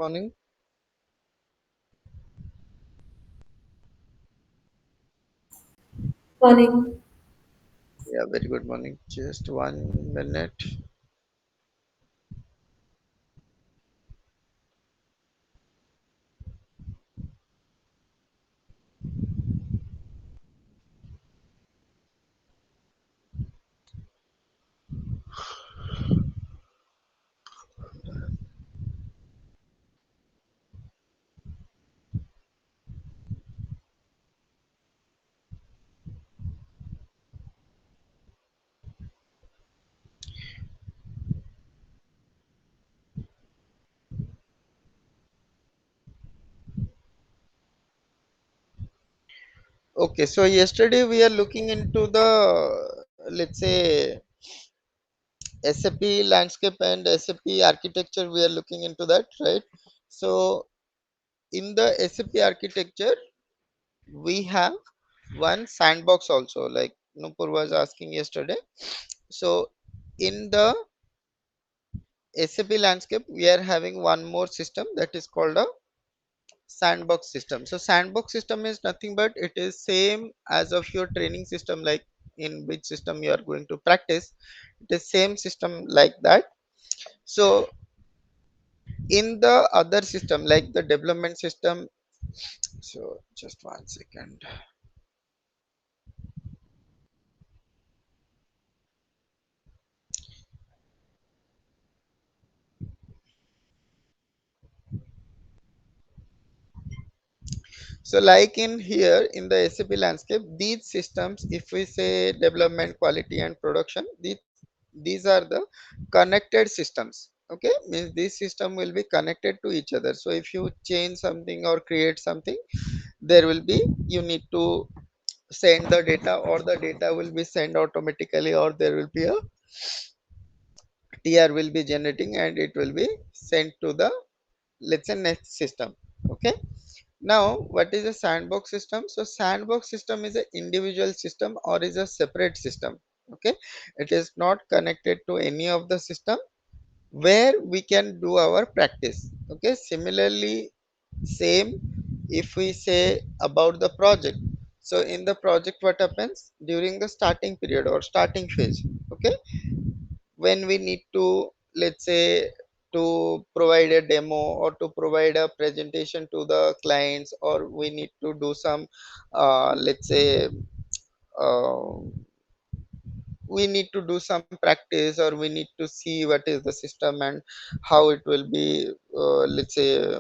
Morning. Morning. Yeah, very good morning. Just 1 minute. Okay, so yesterday we are looking into the, let's say, SAP landscape and SAP architecture. We are looking into that, right? So in the SAP architecture, we have one sandbox also, like Nupur was asking yesterday. So in the SAP landscape, we are having one more system that is called a sandbox system. So sandbox system is nothing but it is same as of your training system, like in which system you are going to practice. It is same system like that. So in the other system, like the development system, so just 1 second. So like in here in the SAP landscape, these systems, if we say development, quality and production, these are the connected systems. Okay, means this system will be connected to each other. So if you change something or create something, there will be, you need to send the data, or the data will be sent automatically, or there will be a TR will be generating and it will be sent to the, let's say, next system. Okay, now what is a sandbox system? So sandbox system is an individual system or is a separate system. Okay, it is not connected to any of the system, where we can do our practice. Okay, similarly, same if we say about the project. So in the project, what happens during the starting period or starting phase? Okay, when we need to, let's say, to provide a demo or to provide a presentation to the clients, or we need to do some, let's say, uh, we need to do some practice, or we need to see what is the system and how it will be, let's say,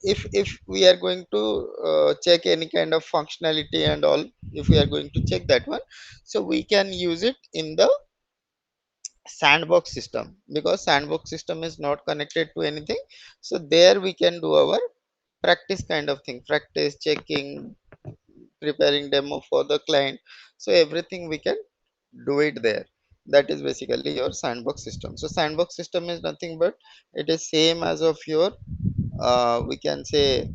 if we are going to check any kind of functionality and all, if we are going to check that one, so we can use it in the sandbox system, because sandbox system is not connected to anything. So there we can do our practice kind of thing, practice checking, preparing demo for the client. So everything we can do it there. That is basically your sandbox system. So sandbox system is nothing but it is same as of your, we can say,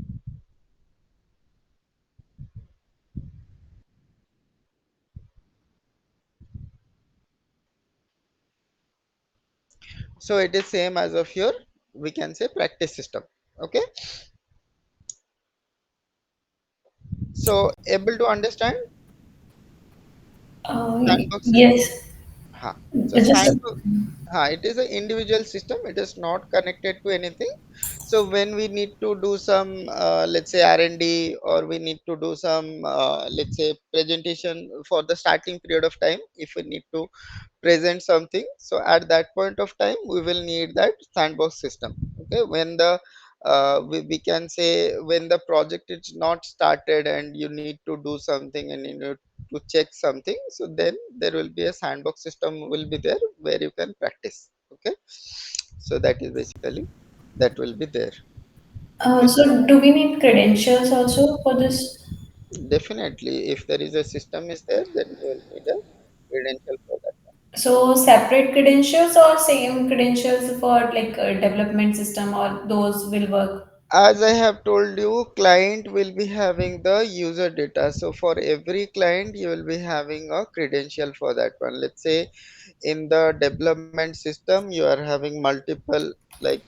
so it is same as of your, we can say, practice system. Okay, so able to understand sandbox system. Yes, Ha. So just sandbox, it is an individual system. It is not connected to anything. So when we need to do some, let's say, R&D, or we need to do some, let's say, presentation for the starting period of time, if we need to present something, so at that point of time we will need that sandbox system. Okay, when the, we can say, when the project is not started and you need to do something and you need to check something, so then there will be a sandbox system will be there where you can practice. Okay, so that is basically, that will be there. Okay, so do we need credentials also for this? definitely if there is a system is there, then you will need a credential for that. So separate credentials or same credentials for like a development system or those will work? As I have told you, client will be having the user data. So for every client, you will be having a credential for that one. Let's say in the development system, you are having multiple, like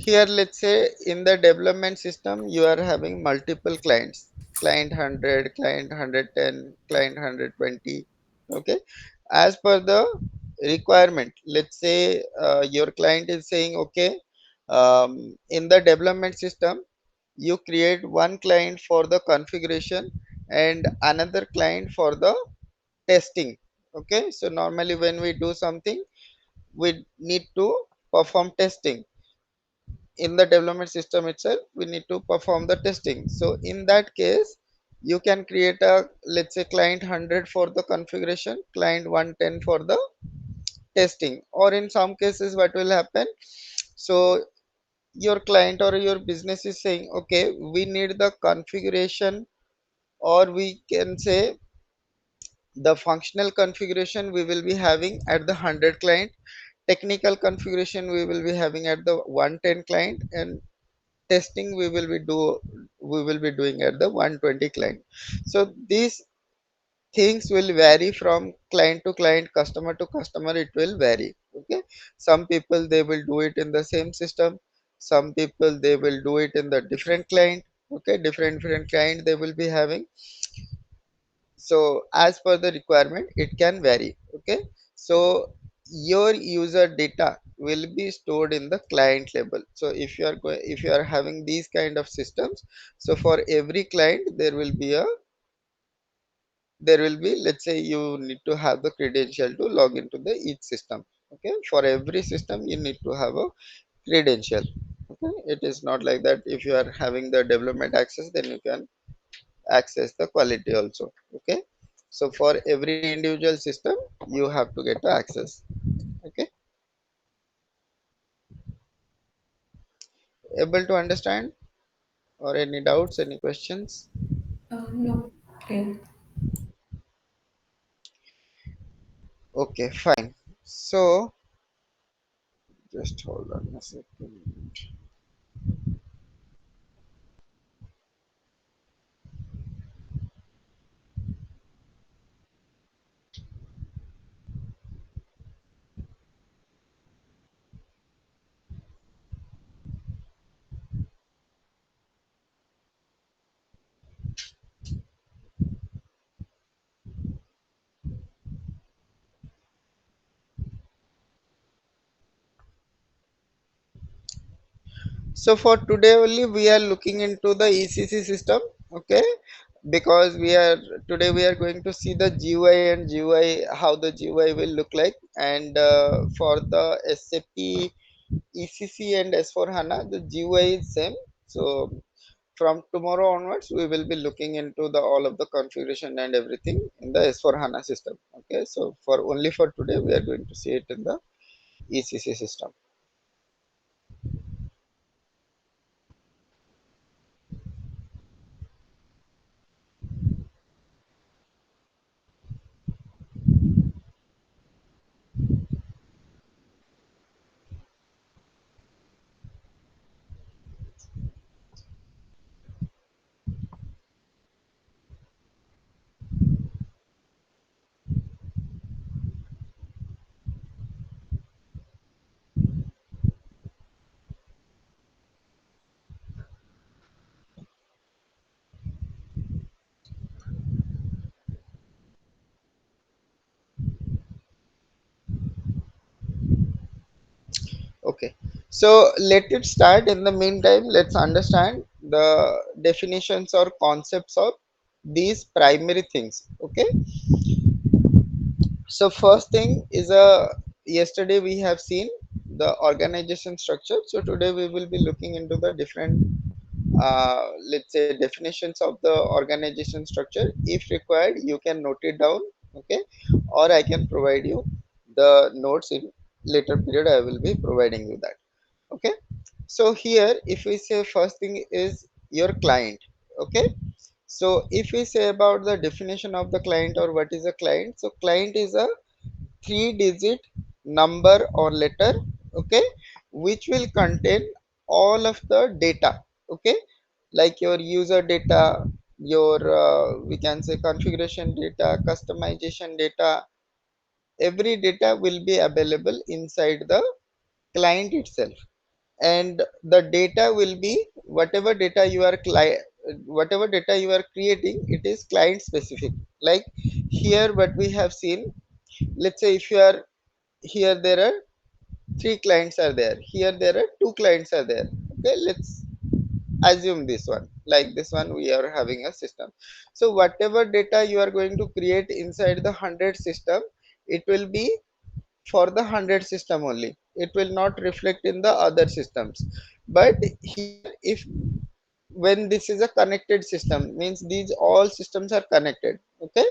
Here, let's say in the development system, you are having multiple clients, client 100, client 110, client 120. Okay. As per the requirement, let's say your client is saying, okay, in the development system, you create one client for the configuration and another client for the testing. Okay. So normally when we do something, we need to perform testing in the development system itself. We need to perform the testing. So in that case, you can create a, let's say, client 100 for the configuration, client 110 for the testing. Or in some cases what will happen, so your client or your business is saying, okay, we need the configuration, or we can say the functional configuration we will be having at the 100 client, technical configuration we will be having at the 110 client, and testing we will be doing at the 120 client. So these things will vary from client to client, customer to customer, it will vary. Okay. Some people they will do it in the same system, some people they will do it in the different client. Okay, different client they will be having. So as per the requirement it can vary. Okay. So your user data will be stored in the client level. So if you are having these kind of systems, so for every client there will be, let's say, you need to have the credential to log into the each system. Okay, for every system you need to have a credential. Okay, it is not like that if you are having the development access then you can access the quality also. Okay, so for every individual system you have to get the access. Okay, able to understand, or any doubts, any questions? No. Okay. Okay, fine. So just hold on a second. So for today only we are looking into the ECC system. Okay, because we are going to see the GUI and GUI, how the GUI will look like. And for the SAP ECC and S4 HANA, the GUI is same. So from tomorrow onwards we will be looking into the all of the configuration and everything in the S4 HANA system. Okay, so for only for today we are going to see it in the ECC system. Okay, so let it start. In the meantime, let's understand the definitions or concepts of these primary things. Okay, so first thing is a, yesterday we have seen the organization structure. So today we will be looking into the different let's say definitions of the organization structure. If required you can note it down. Okay, or I can provide you the notes in later period. I will be providing you that. Okay, so here if we say first thing is your client. Okay, so if we say about the definition of the client or what is a client, so client is a three digit number or letter. Okay, which will contain all of the data. Okay, like your user data, your we can say configuration data, customization data, every data will be available inside the client itself. and the data will be whatever data you are whatever data you are creating, it is client specific. Like here what we have seen, let's say if you are here, there are three clients are there, here there are two clients are there. Okay, let's assume this one, like this one we are having a system. So whatever data you are going to create inside the 100 system, it will be for the 100 system only, it will not reflect in the other systems. But here, if when this is a connected system, means these all systems are connected. Okay,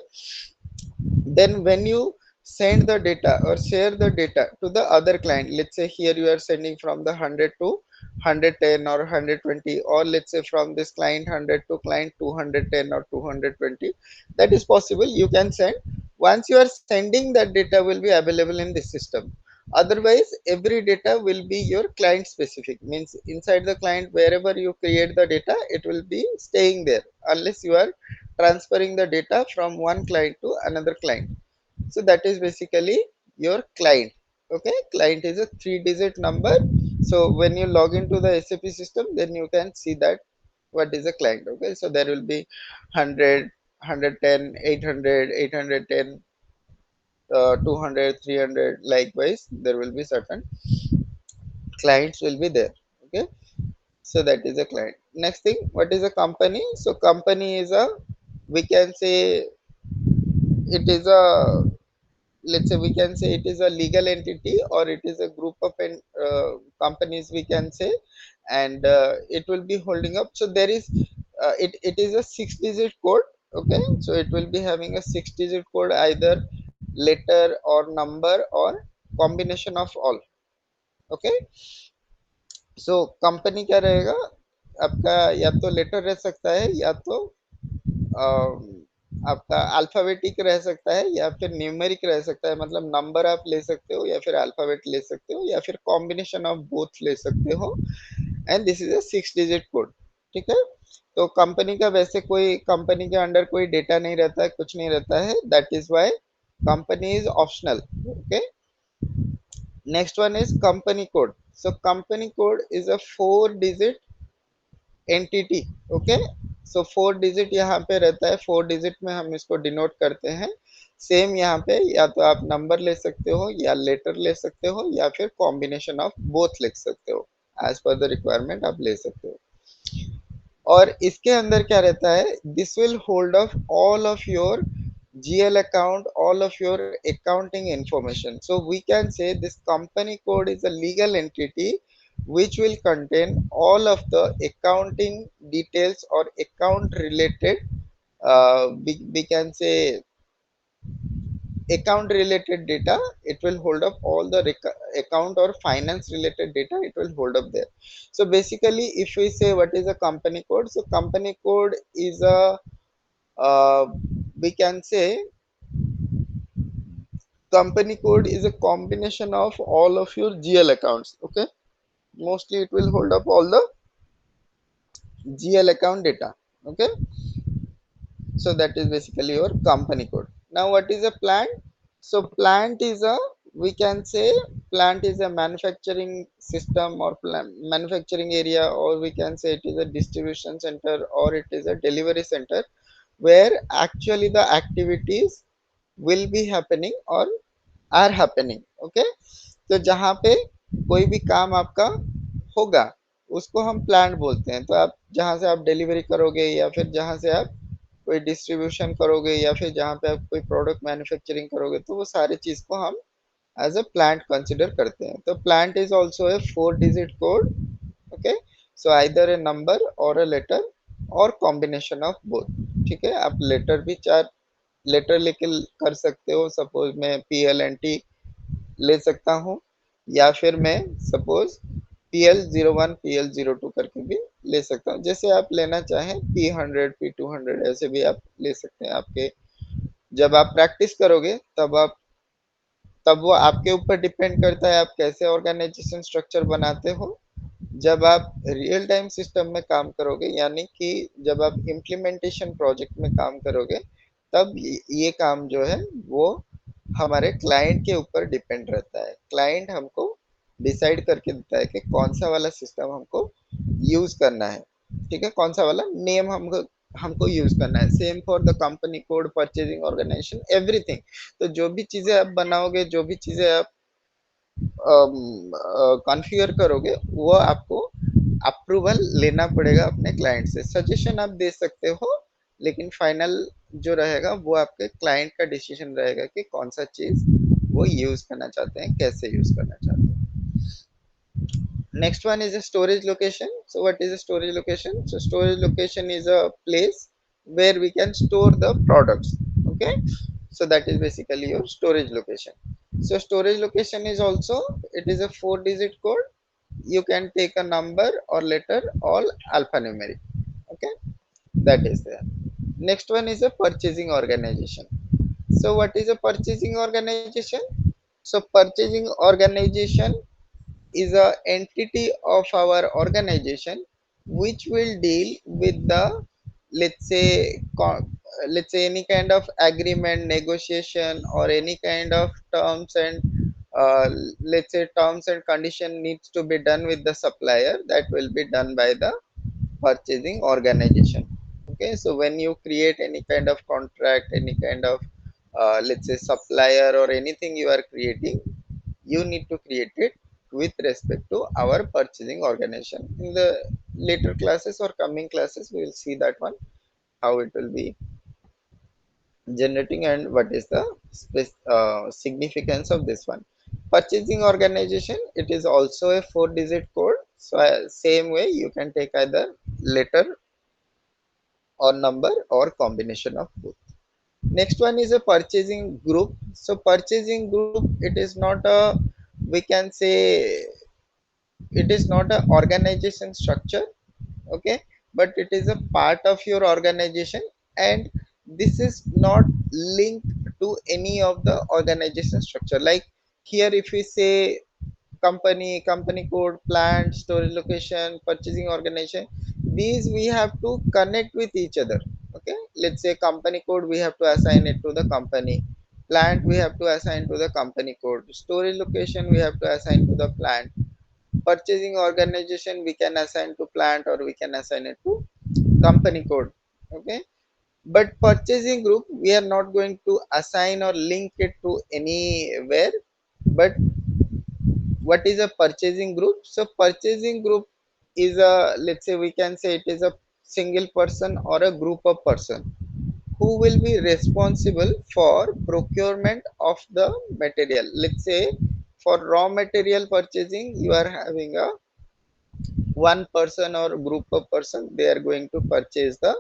then when you send the data or share the data to the other client, let's say here you are sending from the 100 to 110 or 120, or let's say from this client 100 to client 210 or 220, that is possible, you can send. Once you are sending, that data will be available in this system. Otherwise every data will be your client specific, means inside the client wherever you create the data, it will be staying there unless you are transferring the data from one client to another client. So that is basically your client. Okay, client is a 3-digit number. So when you log into the SAP system, then you can see that what is a client. Okay, so there will be 100, 110, 800, 810, 200, 300. Likewise there will be certain clients will be there. Okay, so that is a client. Next thing, what is a company? So company is a, we can say it is a, let's say we can say it is a legal entity, or it is a group of companies we can say. And it will be holding up, so there is it is a 6-digit code. Okay, so it will be having a 6-digit code, either letter or number or combination of all. Okay, so company क्या रहेगा आपका, या तो letter रह सकता है, या तो आपका अल्फाबेटिक रह सकता है, या फिर न्यूमेरिक रह सकता है, मतलब नंबर आप ले सकते हो या फिर अल्फाबेट ले सकते हो या फिर कॉम्बिनेशन ऑफ बोथ ले सकते हो। And this is a 6-digit code. ठीक है, तो कंपनी का वैसे कोई कंपनी के अंडर कोई डेटा नहीं रहता है, कुछ नहीं रहता है, that is why company is optional. Okay, next one is company code. So company code is a 4-digit entity. Okay, so 4 digit यहाँ पे रहता है, 4 डिजिट में हम इसको डिनोट करते हैं। सेम यहाँ पे या तो आप नंबर ले सकते हो या लेटर ले सकते हो या फिर कॉम्बिनेशन ऑफ बोथ लिख सकते हो, एज पर द रिक्वायरमेंट आप ले सकते हो। और इसके अंदर क्या रहता है, this will hold of all of your GL account, all of your accounting information. So we can say this company code is a legal entity which will contain all of the accounting details or account related, we can say account related data. It will hold up all the account or finance related data, it will hold up there. So basically if we say what is a company code, so company code is a, uh, we can say company code is a combination of all of your GL accounts. Okay, mostly it will hold up all the GL account data. Okay, so that is basically your company code. Now what is a plant? So plant is a, we can say plant is a manufacturing system or manufacturing area, or we can say it is a distribution center or it is a delivery center where actually the activities will be happening or are happening. Okay, तो जहाँ पे कोई भी काम आपका होगा उसको हम प्लांट बोलते हैं। तो आप जहाँ से आप डिलीवरी करोगे या फिर जहाँ से आप कोई डिस्ट्रीब्यूशन करोगे या फिर जहाँ पे आप कोई प्रोडक्ट मैन्युफैक्चरिंग करोगे, तो वो सारी चीज को हम एज अ प्लांट कंसिडर करते हैं। तो plant is also a 4-digit code. Okay, so either A number और ए लेटर और कॉम्बिनेशन ऑफ बोथ। ठीक है, आप लेटर भी चार लेटर लेके कर सकते हो, सपोज मैं PLNT ले सकता हूँ, या फिर मैं सपोज PL01 PL02 करके भी ले सकता हूँ, जैसे आप लेना चाहें, P100 P200 ऐसे भी आप ले सकते हैं। आपके जब आप प्रैक्टिस करोगे तब वो आपके ऊपर डिपेंड करता है आप कैसे ऑर्गेनाइजेशन स्ट्रक्चर बनाते हो। जब आप रियल टाइम सिस्टम में काम करोगे, यानी कि जब आप इम्प्लीमेंटेशन प्रोजेक्ट में काम करोगे, तब ये काम जो है वो हमारे क्लाइंट के ऊपर डिपेंड रहता है। क्लाइंट हमको डिसाइड करके देता है कि कौन सा वाला सिस्टम हमको यूज करना है, ठीक है, कौन सा वाला नेम हमको हमको यूज करना है। Same for the company code, purchasing organization, everything. तो जो भी चीजें आप बनाओगे, जो भी चीजें आप कॉन्फ़िगर करोगे, वो आपको अप्रूवल लेना पड़ेगा अपने क्लाइंट से। सजेशन आप दे सकते हो, लेकिन फाइनल जो रहेगा वो आपके क्लाइंट का डिसीजन रहेगा कि कौन सा चीज वो यूज करना चाहते हैं, कैसे यूज करना चाहते हैं। Next one is a storage location. So what is a storage location? So storage location is a place where we can store the products. Okay. So that is basically your storage location. So storage location is also, it is a 4-digit code. You can take a number or letter, all alphanumeric. Okay. That is there. Next one is a purchasing organization. So what is a purchasing organization? So purchasing organization is a entity of our organization which will deal with the, let's say let's say any kind of agreement, negotiation, or any kind of terms and uh, let's say terms and condition needs to be done with the supplier, that will be done by the purchasing organization. Okay, so when you create any kind of contract, any kind of let's say supplier or anything you are creating, you need to create it with respect to our purchasing organization. In the later classes or coming classes, we will see that one, how it will be generating and what is the significance of this one. Purchasing organization, it is also a 4-digit code. So same way you can take either letter or number or combination of both. Next one is a purchasing group. So purchasing group, it is not a, we can say, it is not a organization structure. Okay, but it is a part of your organization, and this is not linked to any of the organization structure. Like here if we say company code, plant, storage location, purchasing organization, these we have to connect with each other. Okay, let's say company code, we have to assign it to the company. Plant, we have to assign to the company code. Storage location, we have to assign to the plant. Purchasing organization, we can assign to plant or we can assign it to company code. Okay, but purchasing group, we are not going to assign or link it to anywhere. But what is a purchasing group? So purchasing group is a, let's say we can say it is a single person or a group of person who will be responsible for procurement of the material. Let's say for raw material purchasing, you are having a one person or group of person, they are going to purchase the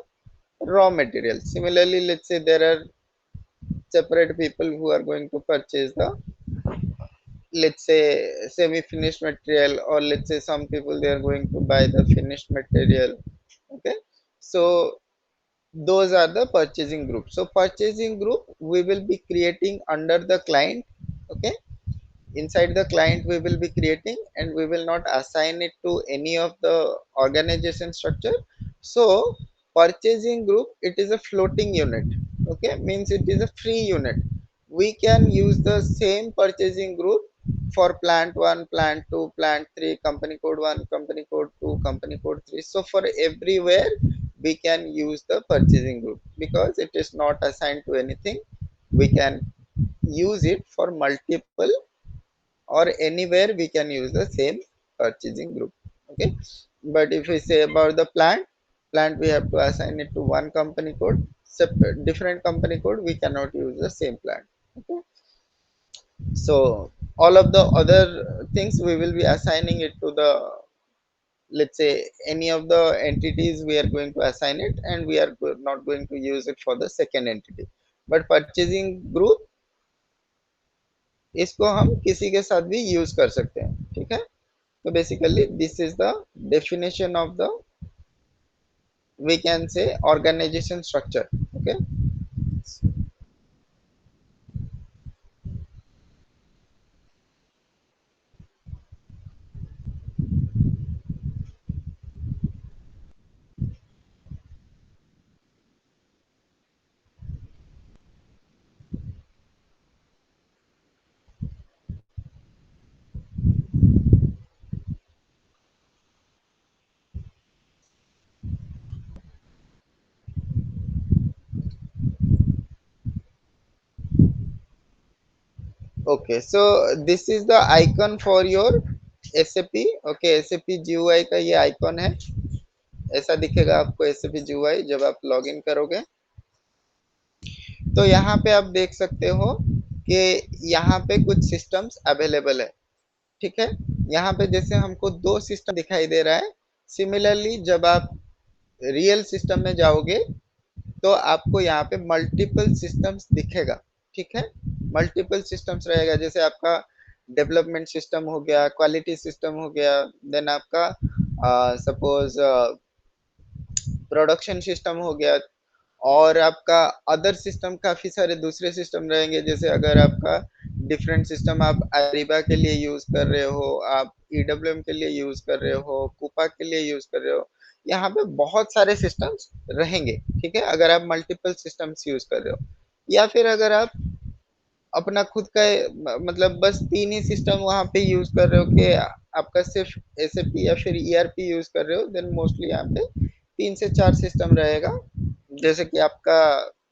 raw material. Similarly, let's say there are separate people who are going to purchase the, let's say, semi finished material, or let's say some people they are going to buy the finished material. Okay, so those are the purchasing group. So purchasing group we will be creating under the client. Okay, inside the client we will be creating, and we will not assign it to any of the organization structure. So purchasing group, it is a floating unit. Okay, means it is a free unit. We can use the same purchasing group for plant 1, plant 2, plant 3, company code 1, company code 2, company code 3. So for everywhere we can use the purchasing group, because it is not assigned to anything. We can use it for multiple, or anywhere we can use the same purchasing group. Okay, but if we say about the plant, we have to assign it to one company code. Separate different company code, we cannot use the same plant. Okay, so all of the other things we will be assigning it to the, let's say, any of the entities we are going to assign it, and we are not going to use it for the second entity. But purchasing group, इसको हम किसी के साथ भी use कर सकते हैं, ठीक है। So basically, this is the definition of the, we can say, organization structure. Okay. Okay, so this is the icon for your SAP। Okay, SAP GUI का ये आइकन है, ऐसा दिखेगा आपको SAP GUI जब आप लॉग इन करोगे। तो यहाँ पे आप देख सकते हो कि यहाँ पे कुछ सिस्टम्स अवेलेबल है, ठीक है। यहाँ पे जैसे हमको दो सिस्टम दिखाई दे रहा है। सिमिलरली जब आप रियल सिस्टम में जाओगे तो आपको यहाँ पे मल्टीपल सिस्टम्स दिखेगा, ठीक है। मल्टीपल सिस्टम्स रहेगा, जैसे आपका डेवलपमेंट सिस्टम हो गया, क्वालिटी सिस्टम हो गया, देन आपका सपोज प्रोडक्शन सिस्टम हो गया, और आपका अदर सिस्टम काफी सारे दूसरे सिस्टम रहेंगे। जैसे अगर आपका डिफरेंट सिस्टम आप अरीबा के लिए यूज कर रहे हो, आप EWM के लिए यूज कर रहे हो, कूपा के लिए यूज कर रहे हो, यहाँ पे बहुत सारे सिस्टम्स रहेंगे, ठीक है। अगर आप मल्टीपल सिस्टम्स यूज कर रहे हो, या फिर अगर आप अपना खुद का मतलब बस तीन ही सिस्टम वहां पे यूज कर रहे हो कि आपका सिर्फ SAP या फिर ERP यूज कर रहे हो, देन मोस्टली यहाँ पे 3 से 4 सिस्टम रहेगा। जैसे कि आपका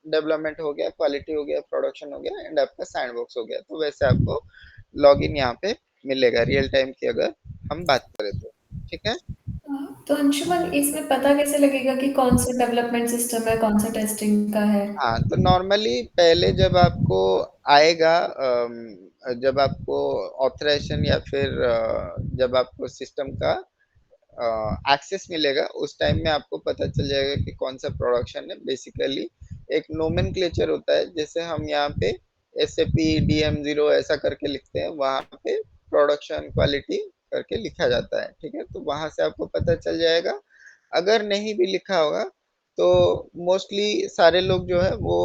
डेवलपमेंट हो गया, क्वालिटी हो गया, प्रोडक्शन हो गया, एंड आपका सैंडबॉक्स हो गया। तो वैसे आपको लॉगिन यहाँ पे मिलेगा रियल टाइम की अगर हम बात करें तो, ठीक है। तो अंशुमन, इसमें पता कैसे लगेगा कि कौन सा डेवलपमेंट सिस्टम है, कौन सा टेस्टिंग का है? हाँ, तो नॉर्मली पहले जब आपको आएगा, जब आपको ऑथराइजेशन या फिर जब आपको सिस्टम का एक्सेस मिलेगा, उस टाइम में आपको पता चल जाएगा कि कौन सा प्रोडक्शन है। बेसिकली एक नोमेनक्लेचर होता है, जैसे हम यहाँ पे SAP DM0 ऐसा करके लिखते हैं, वहाँ पे प्रोडक्शन क्वालिटी करके लिखा जाता है, ठीक है। तो वहां से आपको पता चल जाएगा। अगर नहीं भी लिखा होगा तो मोस्टली सारे लोग जो है वो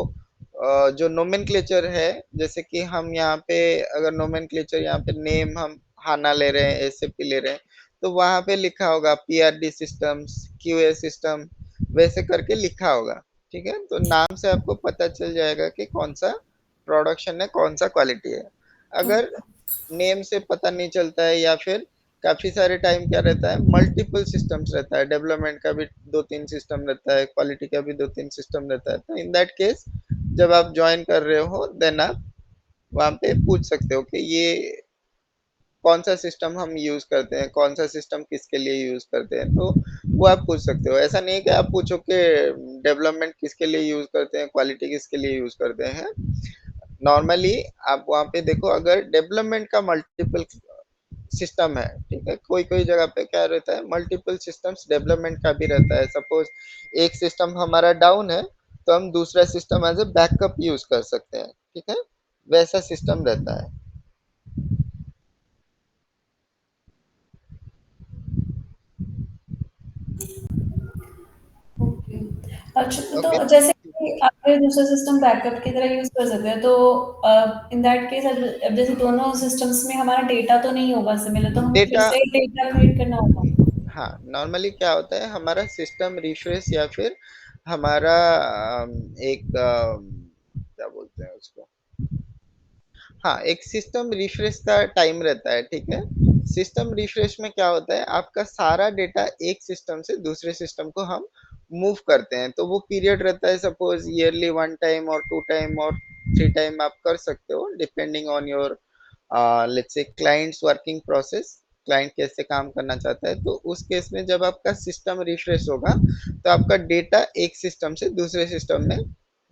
जो नोमेनक्लेचर है, जैसे कि हम यहाँ पे अगर नोमेनक्लेचर यहाँ पे नेम हम हाना ले रहे हैं, SAP ले रहे हैं, तो वहां पे लिखा होगा PRD सिस्टम्स, QA सिस्टम, वैसे करके लिखा होगा, ठीक है। तो नाम से आपको पता चल जाएगा कि कौन सा प्रोडक्शन है, कौन सा क्वालिटी है। अगर नेम से पता नहीं चलता है, या फिर काफी सारे टाइम क्या रहता है, मल्टीपल सिस्टम्स रहता है, डेवलपमेंट का भी 2-3 सिस्टम रहता है, क्वालिटी का भी 2-3 सिस्टम रहता है, तो इन दैट केस जब आप ज्वाइन कर रहे हो, देन आप वहां पे पूछ सकते हो कि ये कौन सा सिस्टम हम यूज करते हैं, कौन सा सिस्टम किसके लिए यूज करते हैं, तो वो आप पूछ सकते हो। ऐसा नहीं है कि आप पूछो कि डेवलपमेंट किसके लिए यूज करते हैं, क्वालिटी किसके लिए यूज करते हैं। नॉर्मली आप वहाँ पे देखो, अगर डेवलपमेंट का मल्टीपल सिस्टम है, ठीक है, कोई कोई जगह पे क्या रहता है, मल्टीपल सिस्टम्स डेवलपमेंट का भी रहता है। सपोज एक सिस्टम हमारा डाउन है, तो हम दूसरा system as a backup use कर सकते हैं, ठीक है, वैसा सिस्टम रहता है। ओके। अच्छा, तो ओके। जैसे कि आपके दूसरा सिस्टम बैकअप की तरह यूज कर सकते हैं, तो इन दैट केस अब जैसे दोनों सिस्टम्स में हमारा डेटा तो नहीं होगा सिमिलर, तो हमें फिर डेटा, से डेटा क्रिएट करना होगा। हाँ, नॉर्मली क्या होता है, हमारा सिस्टम रिफ्रेश या फिर हमारा एक क्या बोलते हैं उसको, हाँ, एक सिस्टम रिफ्रेश का टाइम रहता है, ठीक है। सिस्टम रिफ्रेश में क्या होता है, आपका सारा डेटा एक सिस्टम से दूसरे सिस्टम को हम मूव करते हैं, तो वो पीरियड रहता है, सपोज ईयरली 1 टाइम और 2 टाइम और 3 टाइम आप कर सकते हो, depending on your let's say clients working process, client कैसे काम करना चाहता है। तो उस केस में जब आपका सिस्टम रिफ्रेश होगा, तो आपका डेटा एक सिस्टम से दूसरे सिस्टम में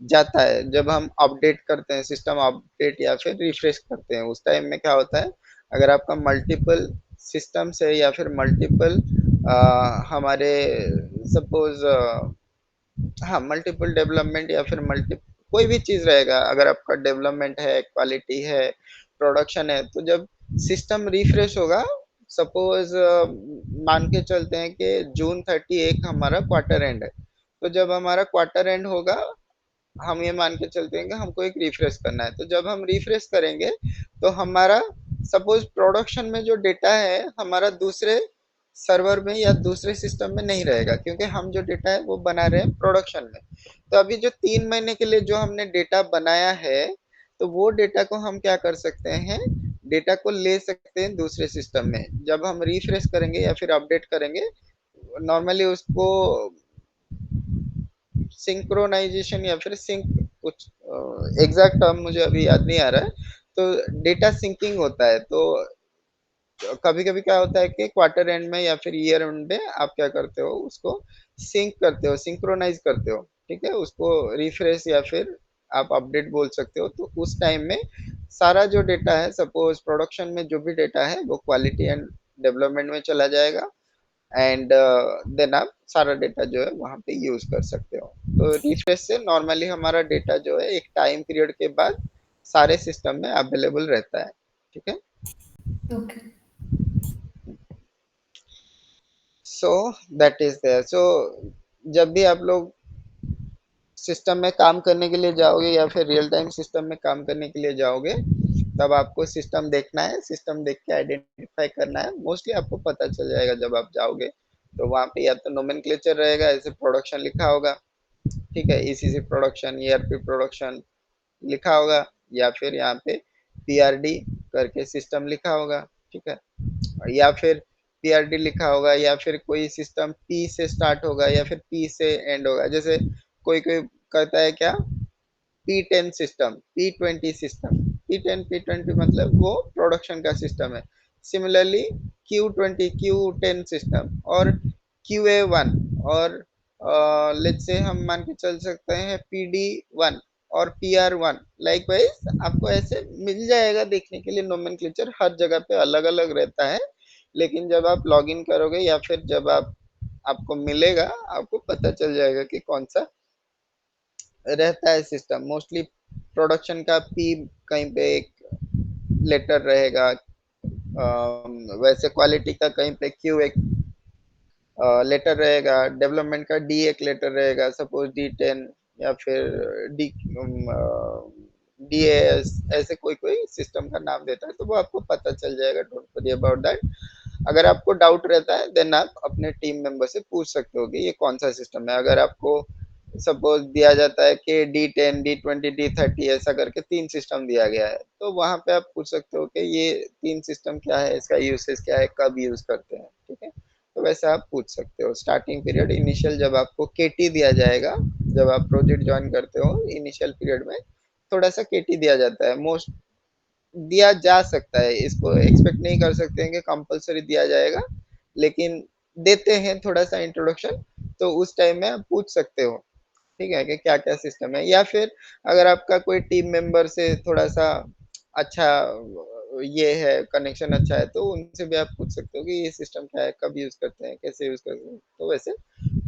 जाता है। जब हम अपडेट करते हैं, सिस्टम अपडेट या फिर रिफ्रेश करते हैं, उस टाइम में क्या होता है, अगर आपका मल्टीपल सिस्टम्स है या फिर मल्टीपल हमारे सपोज हाँ, मल्टीपल डेवलपमेंट या फिर मल्टी कोई भी चीज रहेगा, अगर आपका डेवलपमेंट है, क्वालिटी है, प्रोडक्शन है, तो जब सिस्टम रिफ्रेश होगा, सपोज मान के चलते हैं कि June 30 एक हमारा क्वार्टर एंड है, तो जब हमारा क्वार्टर एंड होगा, हम ये मान के चलते हैं कि हमको एक रिफ्रेश करना है, तो जब हम रिफ्रेश करेंगे, तो हमारा सपोज प्रोडक्शन में जो डेटा है हमारा दूसरे सर्वर में या दूसरे सिस्टम में नहीं रहेगा, क्योंकि हम जो डेटा है वो बना रहे हैं प्रोडक्शन में। तो अभी जो 3 महीने के लिए जो हमने डेटा बनाया है, तो वो डेटा को हम क्या कर सकते हैं, डेटा को ले सकते हैं दूसरे सिस्टम में। जब हम रिफ्रेश करेंगे या फिर अपडेट करेंगे, नॉर्मली उसको सिंक्रोनाइजेशन या फिर सिंक, कुछ एग्जैक्ट टर्म मुझे अभी याद नहीं आ रहा है, तो डेटा सिंकिंग होता है। तो कभी कभी क्या होता है कि क्वार्टर एंड में या फिर ईयर एंड में आप क्या करते हो, उसको सिंक करते हो, सिंक्रोनाइज करते हो, ठीक है, उसको रिफ्रेश या फिर आप अपडेट बोल सकते हो। तो उस टाइम में सारा जो डेटा है, सपोज प्रोडक्शन में जो भी डेटा है वो क्वालिटी एंड डेवलपमेंट में चला जाएगा, एंड देन आप सारा डेटा जो है वहाँ पे यूज कर सकते हो। तो रिफ्रेश से नॉर्मली हमारा डेटा जो है एक टाइम पीरियड के बाद सारे सिस्टम में अवेलेबल रहता है, ठीक है। Okay. So that is there. So जब भी आप लोग सिस्टम में काम करने के लिए जाओगे या फिर रियल टाइम सिस्टम में काम करने के लिए जाओगे, तब आपको सिस्टम देखना है, सिस्टम देख के आइडेंटिफाई करना है। मोस्टली आपको पता चल जाएगा जब आप जाओगे, तो वहाँ पे या तो नोमेनक्लेचर रहेगा, ऐसे प्रोडक्शन लिखा होगा, ठीक है, ईसीसी प्रोडक्शन, ईआरपी प्रोडक्शन लिखा होगा, या फिर यहाँ पे पीआरडी करके सिस्टम लिखा होगा, ठीक है, या फिर पीआरडी लिखा होगा, या फिर कोई सिस्टम पी से स्टार्ट होगा या फिर पी से एंड होगा। जैसे कोई कोई करता है क्या, P10 system, P20 system, P10 P20 मतलब वो प्रोडक्शन का सिस्टम है। सिमिलरली Q20 Q10 सिस्टम और QA1 और लेट्स से हम मान के चल सकते हैं PD1 और PR1। लाइक वाइज आपको ऐसे मिल जाएगा देखने के लिए, नोमेनक्लेचर हर जगह पे अलग अलग रहता है, लेकिन जब आप लॉग इन करोगे या फिर जब आप आपको मिलेगा, आपको पता चल जाएगा कि कौन सा रहता है सिस्टम। मोस्टली प्रोडक्शन का पी कहीं पे एक लेटर रहेगा, वैसे क्वालिटी का कहीं पे क्यू एक लेटर रहेगा, डेवलपमेंट का डी एक लेटर रहेगा, सपोज D10 या फिर डी DAS, ऐसे कोई कोई सिस्टम का नाम देता है, तो वो आपको पता चल जाएगा, डोंट वरी अबाउट दैट। अगर आपको डाउट रहता है देन आप अपने टीम मेंबर से पूछ सकते हो कि ये कौन सा सिस्टम है। अगर आपको सपोज दिया जाता है कि D10 D20 D30 ऐसा करके तीन सिस्टम दिया गया है, तो वहां पे आप पूछ सकते हो कि ये तीन सिस्टम क्या है, इसका यूसेज क्या है, कब यूज करते हैं, ठीक है। तो वैसे आप पूछ सकते हो। स्टार्टिंग पीरियड इनिशियल जब आपको केटी दिया जाएगा, जब आप प्रोजेक्ट ज्वाइन करते हो इनिशियल पीरियड में थोड़ा सा केटी दिया जाता है, मोस्ट दिया जा सकता है, इसको एक्सपेक्ट नहीं कर सकते हैं कि कंपलसरी दिया जाएगा, लेकिन देते हैं थोड़ा सा इंट्रोडक्शन। तो उस टाइम में आप पूछ सकते हो, ठीक है, कि क्या क्या सिस्टम है, या फिर अगर आपका कोई टीम मेंबर से थोड़ा सा अच्छा ये है, कनेक्शन अच्छा है, तो उनसे भी आप पूछ सकते हो कि ये सिस्टम क्या है, कब यूज करते हैं, कैसे यूज करते हैं, तो वैसे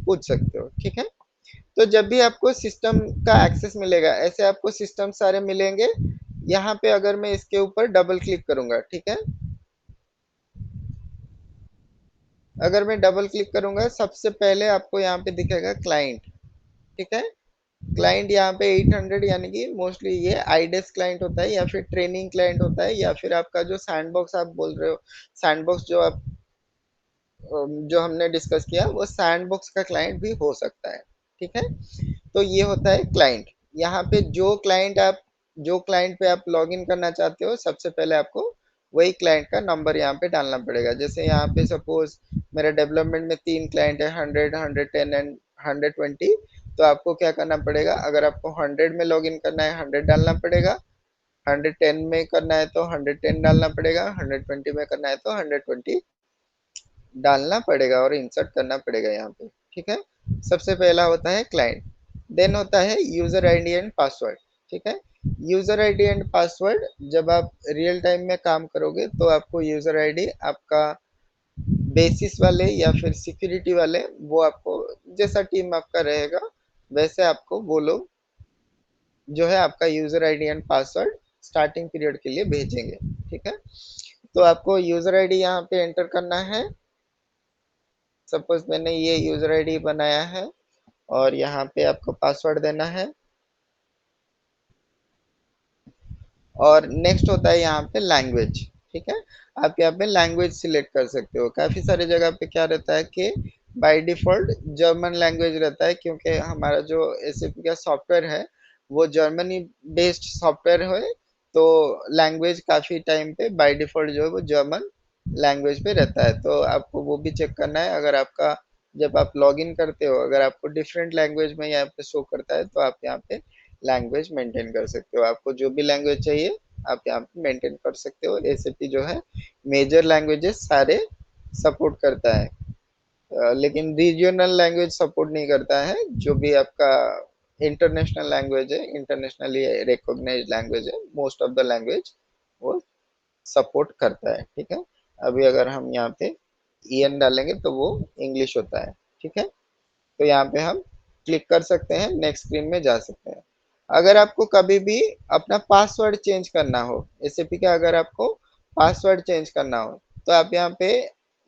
पूछ सकते हो, ठीक है। तो जब भी आपको सिस्टम का एक्सेस मिलेगा, ऐसे आपको सिस्टम सारे मिलेंगे। यहाँ पे अगर मैं इसके ऊपर डबल क्लिक करूंगा, ठीक है, अगर मैं डबल क्लिक करूंगा, सबसे पहले आपको यहाँ पे दिखेगा क्लाइंट, ठीक है। क्लाइंट यहाँ पे 800, यानी कि मोस्टली ये आईडेस क्लाइंट होता है या फिर ट्रेनिंग क्लाइंट होता है, या फिर आपका जो सैंडबॉक्स आप बोल रहे हो, सैंडबॉक्स जो आप जो हमने डिस्कस किया, वो सैंडबॉक्स का क्लाइंट भी हो सकता है, ठीक है। तो ये होता है क्लाइंट। यहाँ पे जो क्लाइंट पे आप लॉग इन करना चाहते हो, सबसे पहले आपको वही क्लाइंट का नंबर यहाँ पे डालना पड़ेगा। जैसे यहाँ पे सपोज मेरे डेवलपमेंट में तीन क्लाइंट है, 100 110 एंड 120। तो आपको क्या करना पड़ेगा, अगर आपको 100 में लॉग इन करना है 100 डालना पड़ेगा, 110 में करना है तो 110 डालना पड़ेगा, 120 में करना है तो 120 डालना पड़ेगा और इंसर्ट करना पड़ेगा यहाँ पे, ठीक है। सबसे पहला होता है क्लाइंट, देन होता है यूजर आईडी एंड पासवर्ड, ठीक है। यूजर आईडी एंड पासवर्ड जब आप रियल टाइम में काम करोगे, तो आपको यूजर आईडी आपका बेसिस वाले या फिर सिक्योरिटी वाले, वो आपको जैसा टीम आपका रहेगा वैसे आपको वो लोग जो है आपका user ID and password starting period के लिए भेजेंगे, ठीक है। तो आपको यूजर आईडी यहाँ पे एंटर करना है। सपोज मैंने ये यूजर आईडी बनाया है, और यहाँ पे आपको पासवर्ड देना है, और नेक्स्ट होता है यहाँ पे लैंग्वेज, ठीक है। आप यहाँ पे लैंग्वेज सिलेक्ट कर सकते हो। काफी सारे जगह पे क्या रहता है कि बाय डिफॉल्ट जर्मन लैंग्वेज रहता है, क्योंकि हमारा जो एसएपी का सॉफ्टवेयर है वो जर्मनी बेस्ड सॉफ्टवेयर है। तो लैंग्वेज काफी टाइम पे बाय डिफॉल्ट जो है वो जर्मन लैंग्वेज पे रहता है। तो आपको वो भी चेक करना है। अगर आपका जब आप लॉग इन करते हो, अगर आपको डिफरेंट लैंग्वेज में यहाँ पे शो करता है, तो आप यहाँ पे लैंग्वेज मेंटेन कर सकते हो। आपको जो भी लैंग्वेज चाहिए आप यहाँ पे मेंटेन कर सकते हो। एसएपी जो है मेजर लैंग्वेजेस सारे सपोर्ट करता है, लेकिन रीजनल लैंग्वेज सपोर्ट नहीं करता है। जो भी आपका इंटरनेशनल लैंग्वेज है, इंटरनेशनली रिकॉग्नाइज्ड लैंग्वेज है, मोस्ट ऑफ द लैंग्वेज वो सपोर्ट करता है। ठीक है, अभी अगर हम यहाँ पे ईएन डालेंगे तो वो इंग्लिश होता है। ठीक है, तो यहाँ पे हम क्लिक कर सकते हैं, नेक्स्ट स्क्रीन में जा सकते हैं। अगर आपको कभी भी अपना पासवर्ड चेंज करना हो एसएपी का, अगर आपको पासवर्ड चेंज करना हो तो आप यहाँ पे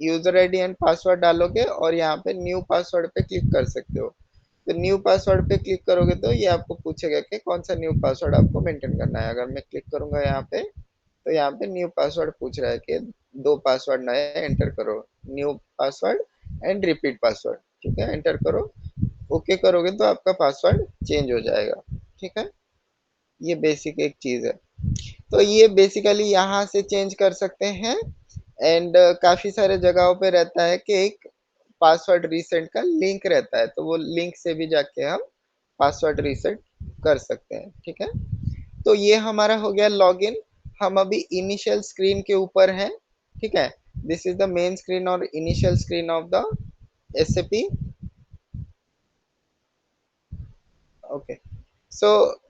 यूजर आईडी एंड पासवर्ड डालोगे और यहाँ पे न्यू पासवर्ड पे क्लिक कर सकते हो। तो न्यू पासवर्ड पे क्लिक करोगे तो ये आपको पूछेगा कि कौन सा न्यू पासवर्ड आपको मेंटेन करना है। अगर मैं क्लिक करूंगा यहाँ पे तो यहाँ पे न्यू पासवर्ड पूछ रहा है कि दो पासवर्ड नए एंटर करो, new password and repeat password. ठीक है, एंटर करो, ओके करोगे तो आपका पासवर्ड चेंज हो जाएगा। ठीक है, ये बेसिक एक चीज है। तो ये बेसिकली यहाँ से चेंज कर सकते हैं। एंड काफी सारे जगहों पे रहता है कि एक पासवर्ड रीसेट का लिंक रहता है, तो वो लिंक से भी जाके हम पासवर्ड रीसेट कर सकते हैं। ठीक है, तो ये हमारा हो गया लॉगिन। हम अभी इनिशियल स्क्रीन के ऊपर हैं। ठीक है, this is the main screen और initial screen of the SAP. Okay, so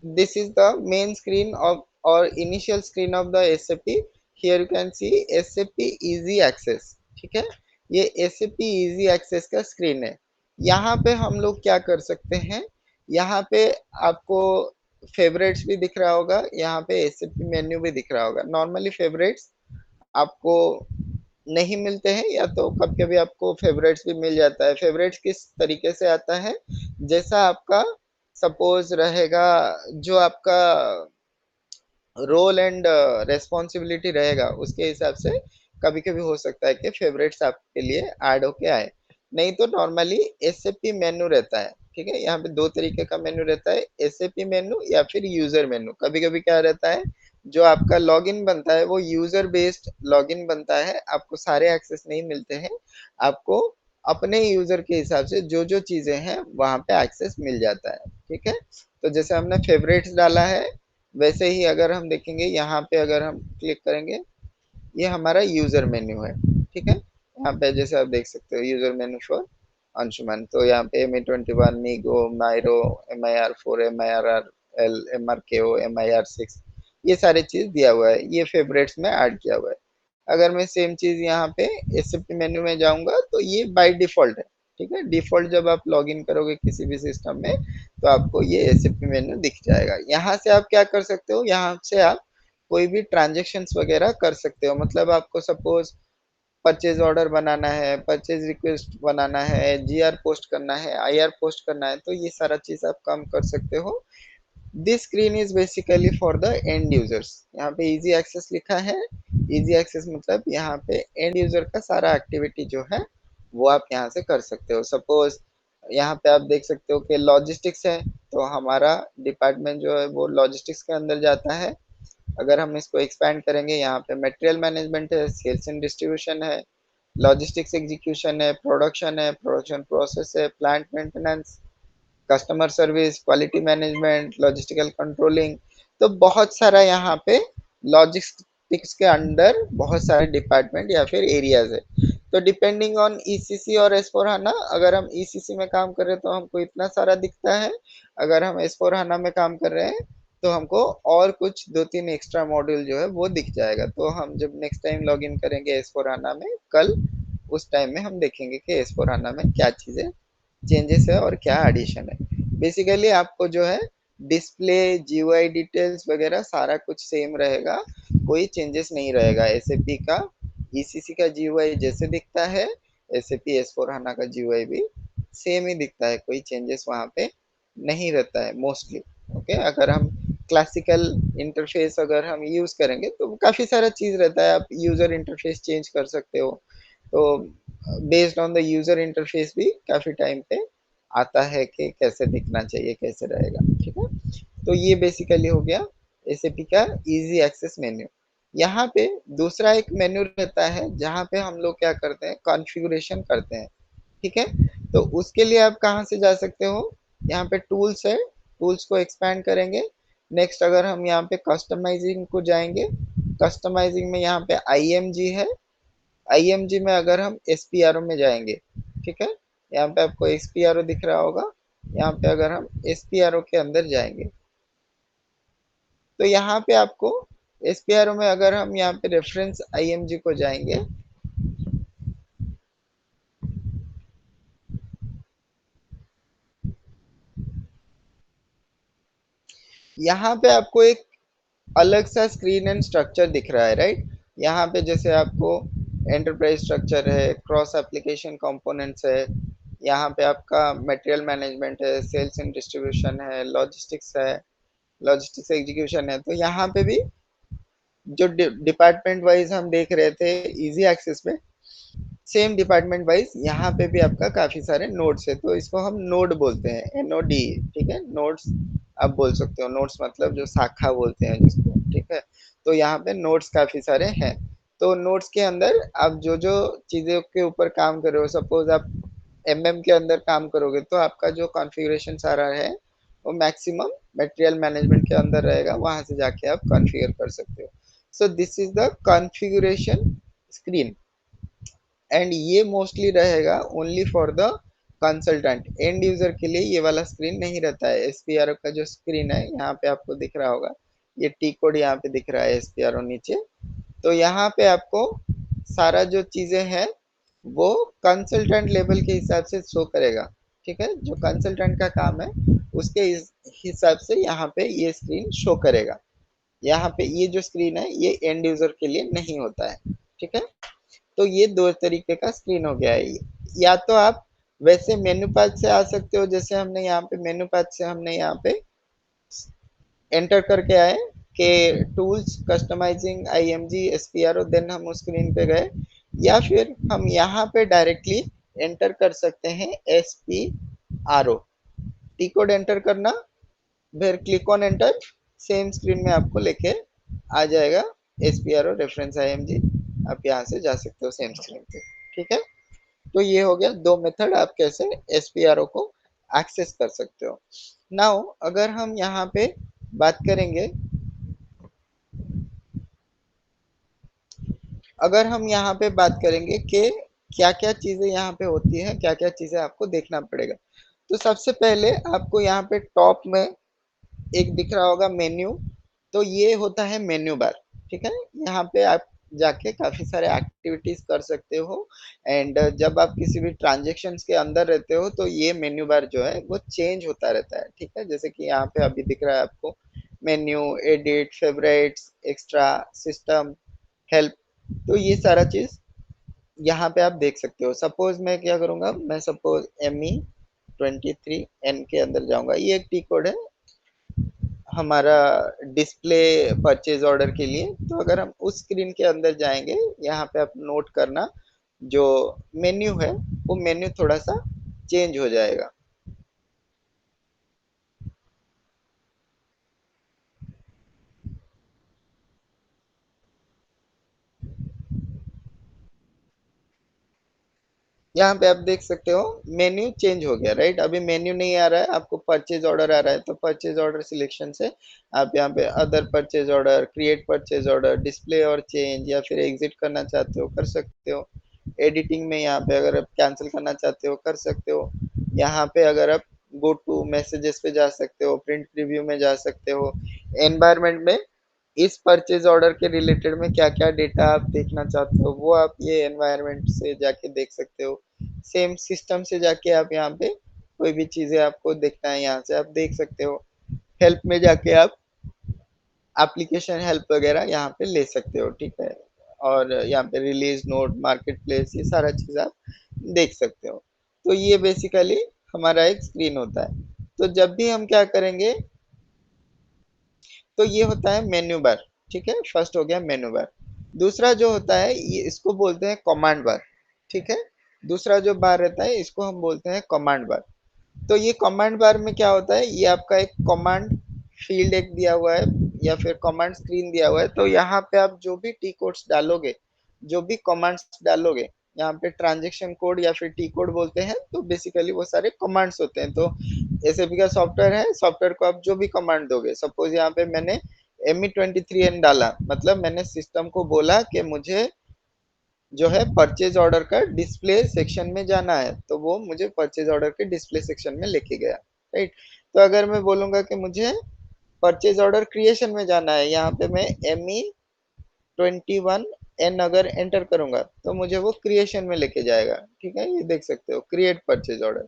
this is the main screen of or initial screen of the SAP. Here you can see SAP Easy Access। ठीक है, ये SAP Easy Access का screen है। यहाँ पे हम लोग क्या कर सकते हैं, यहाँ पे आपको फेवरेट्स भी दिख रहा होगा, यहाँ पे SAP मेन्यू भी दिख रहा होगा। नॉर्मली फेवरेट्स आपको नहीं मिलते हैं, या तो कभी कभी आपको फेवरेट्स भी मिल जाता है। फेवरेट्स किस तरीके से आता है, जैसा आपका सपोज रहेगा, जो आपका रोल एंड रेस्पॉन्सिबिलिटी रहेगा उसके हिसाब से कभी कभी हो सकता है कि फेवरेट्स आपके लिए ऐड होके आए। नहीं तो नॉर्मली एसएपी मेन्यू रहता है। ठीक है, यहाँ पे दो तरीके का मेन्यू रहता है, एसएपी मेन्यू या फिर यूजर मेन्यू। कभी कभी क्या रहता है, जो आपका लॉगिन बनता है वो यूजर बेस्ड लॉगिन बनता है, आपको सारे एक्सेस नहीं मिलते हैं। आपको अपने यूजर के हिसाब से जो जो चीजें हैं वहां पे एक्सेस मिल जाता है। ठीक है, तो जैसे हमने फेवरेट्स डाला है, वैसे ही अगर हम देखेंगे यहाँ पे अगर हम क्लिक करेंगे, ये हमारा यूजर मेन्यू है। ठीक है, यहाँ पे जैसे आप देख सकते हो यूजर मेन्यू फॉर अंशुमन, तो यहाँ पे ME21 MeeGo Miro MIR4 MIRL MRKO MIR6 ये सारे चीज दिया हुआ है, ये फेवरेट्स में ऐड किया हुआ है। अगर मैं सेम चीज यहाँ पे एसएपी मेन्यू में जाऊंगा तो ये बाय डिफॉल्ट है। ठीक है, डिफॉल्ट जब आप लॉगिन करोगे किसी भी सिस्टम में तो आपको ये एसएपी मेन्यू दिख जाएगा। यहाँ से आप क्या कर सकते हो, यहाँ से आप कोई भी ट्रांजेक्शन्स वगैरह कर सकते हो। मतलब आपको सपोज परचेज ऑर्डर बनाना है, परचेज रिक्वेस्ट बनाना है, जीआर पोस्ट करना है, आईआर पोस्ट करना है, तो ये सारा चीज आप काम कर सकते हो। This screen is basically for the end users. यहाँ पे इजी एक्सेस लिखा है। इजी एक्सेस मतलब यहाँ पे एंड यूजर का सारा एक्टिविटी जो है वो आप यहाँ से कर सकते हो। सपोज यहाँ पे आप देख सकते हो कि लॉजिस्टिक्स है, तो हमारा डिपार्टमेंट जो है वो लॉजिस्टिक्स के अंदर जाता है। अगर हम इसको एक्सपैंड करेंगे, यहाँ पे मटेरियल मैनेजमेंट है, सेल्स एंड डिस्ट्रीब्यूशन है, लॉजिस्टिक्स एग्जीक्यूशन है, प्रोडक्शन प्रोसेस है, plant maintenance, customer service, quality management, logistical controlling. तो बहुत सारा यहाँ पे लॉजिस्टिक्स के अंडर बहुत सारे डिपार्टमेंट या फिर एरियाज है। तो डिपेंडिंग ऑन ईसीसी और एस4 हाना, अगर हम ईसीसी में काम कर रहे हैं तो हमको इतना सारा दिखता है, अगर हम एस4 हाना में काम कर रहे हैं तो हमको और कुछ दो तीन एक्स्ट्रा मॉड्यूल जो है वो दिख जाएगा। तो हम जब नेक्स्ट टाइम लॉग इन करेंगे एस4 हाना में कल, उस टाइम में हम देखेंगे कि एस4 हाना में क्या चीजें चेंजेस है और क्या एडिशन है। बेसिकली आपको जो है डिस्प्ले, जीयूआई डिटेल्स वगैरह सारा कुछ सेम रहेगा, कोई चेंजेस नहीं रहेगा। एसएपी का ईसीसी का जीयूआई जैसे दिखता है, एसएपी एस4 हाना का जीयूआई भी सेम ही दिखता है, कोई चेंजेस वहाँ पे नहीं रहता है मोस्टली। ओके, अगर हम क्लासिकल इंटरफेस अगर हम यूज करेंगे तो काफी सारा चीज रहता है, आप यूजर इंटरफेस चेंज कर सकते हो। तो based on the user interface भी काफी टाइम पे आता है कि कैसे दिखना चाहिए, कैसे रहेगा। ठीक है, तो ये बेसिकली हो गया एसएपी का इजी एक्सेस मेन्यू। यहाँ पे दूसरा एक मेन्यू रहता है जहाँ पे हम लोग क्या करते हैं, कॉन्फ़िगरेशन करते हैं। ठीक है, तो उसके लिए आप कहाँ से जा सकते हो, यहाँ पे टूल्स है, टूल्स को एक्सपैंड करेंगे नेक्स्ट अगर हम यहाँ पे कस्टमाइजिंग को जाएंगे, कस्टमाइजिंग में यहाँ पे आईएमजी है, आईएमजी में अगर हम एसपीआरओ में जाएंगे, ठीक है, यहाँ पे आपको एसपीआरओ दिख रहा होगा, यहाँ पे अगर हम एसपीआरओ के अंदर जाएंगे तो यहाँ पे आपको एसपीआरओ में अगर हम यहाँ पे रेफरेंस आईएमजी को जाएंगे, यहाँ पे आपको एक अलग सा स्क्रीन एंड स्ट्रक्चर दिख रहा है, राइट। यहाँ पे जैसे आपको एंटरप्राइज स्ट्रक्चर है, क्रॉस एप्लीकेशन कंपोनेंट्स है, यहाँ पे आपका मटेरियल मैनेजमेंट है, सेल्स एंड डिस्ट्रीब्यूशन है, लॉजिस्टिक्स है, लॉजिस्टिक्स एग्जीक्यूशन है। तो यहाँ पे भी जो डिपार्टमेंट वाइज हम देख रहे थे इजी एक्सेस में, सेम डिपार्टमेंट वाइज यहाँ पे भी आपका काफी सारे नोड्स है, तो इसको हम नोड बोलते हैं, एनओडी, ठीक है, नोड्स आप बोल सकते हो, नोड्स मतलब जो शाखा बोलते हैं जिसको, ठीक है। तो यहाँ पे नोड्स काफी सारे हैं। तो नोड्स के अंदर आप जो जो चीजों के ऊपर काम कर रहे हो, सपोज आप एमएम के अंदर काम करोगे तो आपका जो कॉन्फ़िगरेशन सारा है वो मैक्सिमम मटेरियल मैनेजमेंट के अंदर रहेगा, वहां से जाके आप कॉन्फ़िगर कर सकते हो। So this is the configuration screen, and ये मोस्टली रहेगा only for the consultant, and user के लिए ये वाला स्क्रीन नहीं रहता है। एसपीआरओ का जो स्क्रीन है यहाँ पे आपको दिख रहा होगा, ये टी कोड यहाँ पे दिख रहा है एसपीआरओ नीचे। तो यहाँ पे आपको सारा जो चीजें हैं वो कंसल्टेंट लेवल के हिसाब से शो करेगा, ठीक है, जो कंसल्टेंट का काम है उसके हिसाब से यहाँ पे ये स्क्रीन शो करेगा। यहाँ पे ये जो स्क्रीन है ये एंड यूजर के लिए नहीं होता है, ठीक है। तो ये दो तरीके का स्क्रीन हो गया है। या तो आप वैसे मेन्यू पाथ से आ सकते हो, जैसे हमने यहाँ पे मेन्यू पाथ से हमने यहाँ पे एंटर करके आए कि टूल्स कस्टमाइजिंग आईएमजी एसपीआरओ, देन हम उस स्क्रीन पे गए, या फिर हम यहाँ पे डायरेक्टली एंटर कर सकते हैं एसपीआरओ, टी कोड एंटर करना, फिर click on enter, same screen में आपको लेके आ जाएगा एसपीआरओ रेफरेंस आईएमजी, आप यहाँ से जा सकते हो सेम स्क्रीन पे, ठीक है। तो ये हो गया दो मेथड आप कैसे एसपीआरओ को एक्सेस कर सकते हो। नाउ अगर हम यहाँ पे बात करेंगे, अगर हम यहाँ पे बात करेंगे कि क्या क्या चीजें यहाँ पे होती है, क्या क्या चीजें आपको देखना पड़ेगा, तो सबसे पहले आपको यहाँ पे टॉप में एक दिख रहा होगा मेन्यू, तो ये होता है मेन्यू बार, ठीक है। यहाँ पे आप जाके काफी सारे एक्टिविटीज कर सकते हो, एंड जब आप किसी भी ट्रांजेक्शन्स के अंदर रहते हो तो ये मेन्यू बार जो है वो चेंज होता रहता है, ठीक है। जैसे कि यहाँ पे अभी दिख रहा है आपको menu, edit, favourites, extra, system, help, तो ये सारा चीज यहाँ पे आप देख सकते हो। सपोज मैं क्या करूंगा, मैं सपोज ME23N के अंदर जाऊंगा, ये एक टी कोड है हमारा डिस्प्ले परचेज ऑर्डर के लिए। तो अगर हम उस स्क्रीन के अंदर जाएंगे, यहाँ पे आप नोट करना जो मेन्यू है वो मेन्यू थोड़ा सा चेंज हो जाएगा। यहाँ पे आप देख सकते हो मेन्यू चेंज हो गया, राइट। अभी मेन्यू नहीं आ रहा है, आपको परचेज ऑर्डर आ रहा है, तो परचेज ऑर्डर सिलेक्शन से आप यहाँ पे other purchase order, create purchase order, display और चेंज, या फिर एग्जिट करना चाहते हो कर सकते हो। एडिटिंग में यहाँ पे अगर आप कैंसिल करना चाहते हो कर सकते हो। यहाँ पे अगर आप गो टू मैसेजेस पे जा सकते हो, प्रिंट प्रीव्यू में जा सकते हो, एनवायरमेंट में इस परचेज ऑर्डर के रिलेटेड में क्या क्या डेटा आप देखना चाहते हो वो आप ये एनवायरनमेंट से जाके देख सकते हो। सेम सिस्टम से जाके आप यहाँ पे कोई भी चीजें आपको देखना है यहाँ से आप देख सकते हो। हेल्प में जाके आप एप्लीकेशन हेल्प वगैरह यहाँ पे ले सकते हो, ठीक है। और यहाँ पे रिलीज नोट, मार्केट प्लेस, ये सारा चीज आप देख सकते हो। तो ये बेसिकली हमारा एक स्क्रीन होता है। तो जब भी हम क्या करेंगे, तो ये होता है मेन्यू बार, ठीक है, फर्स्ट हो गया मेन्यू बार। दूसरा जो होता है ये इसको बोलते हैं कमांड बार, ठीक है। दूसरा जो बार रहता है इसको हम बोलते हैं कमांड बार। तो ये कमांड बार में क्या होता है, ये आपका एक कमांड फील्ड एक दिया हुआ है या फिर कमांड स्क्रीन दिया हुआ है। तो यहाँ पे आप जो भी टी कोड्स डालोगे, जो भी कमांड्स डालोगे, यहाँ पे ट्रांजेक्शन कोड या फिर टी कोड बोलते हैं, तो बेसिकली वो सारे कमांड्स होते हैं। तो एसएपी का सॉफ्टवेयर है, सॉफ्टवेयर को आप जो भी कमांड दोगे, सपोज यहाँ पे मैंने ME23N डाला, मतलब मैंने सिस्टम को बोला कि मुझे जो है परचेज ऑर्डर का डिस्प्ले सेक्शन में जाना है, तो वो मुझे परचेज ऑर्डर के डिस्प्ले सेक्शन में लेके गया, राइट। तो अगर मैं बोलूंगा कि मुझे परचेज ऑर्डर क्रिएशन में जाना है, यहाँ पे मैं ME21N अगर एंटर करूंगा तो मुझे वो क्रिएशन में लेके जाएगा, ठीक है। ये देख सकते हो, क्रिएट परचेज ऑर्डर।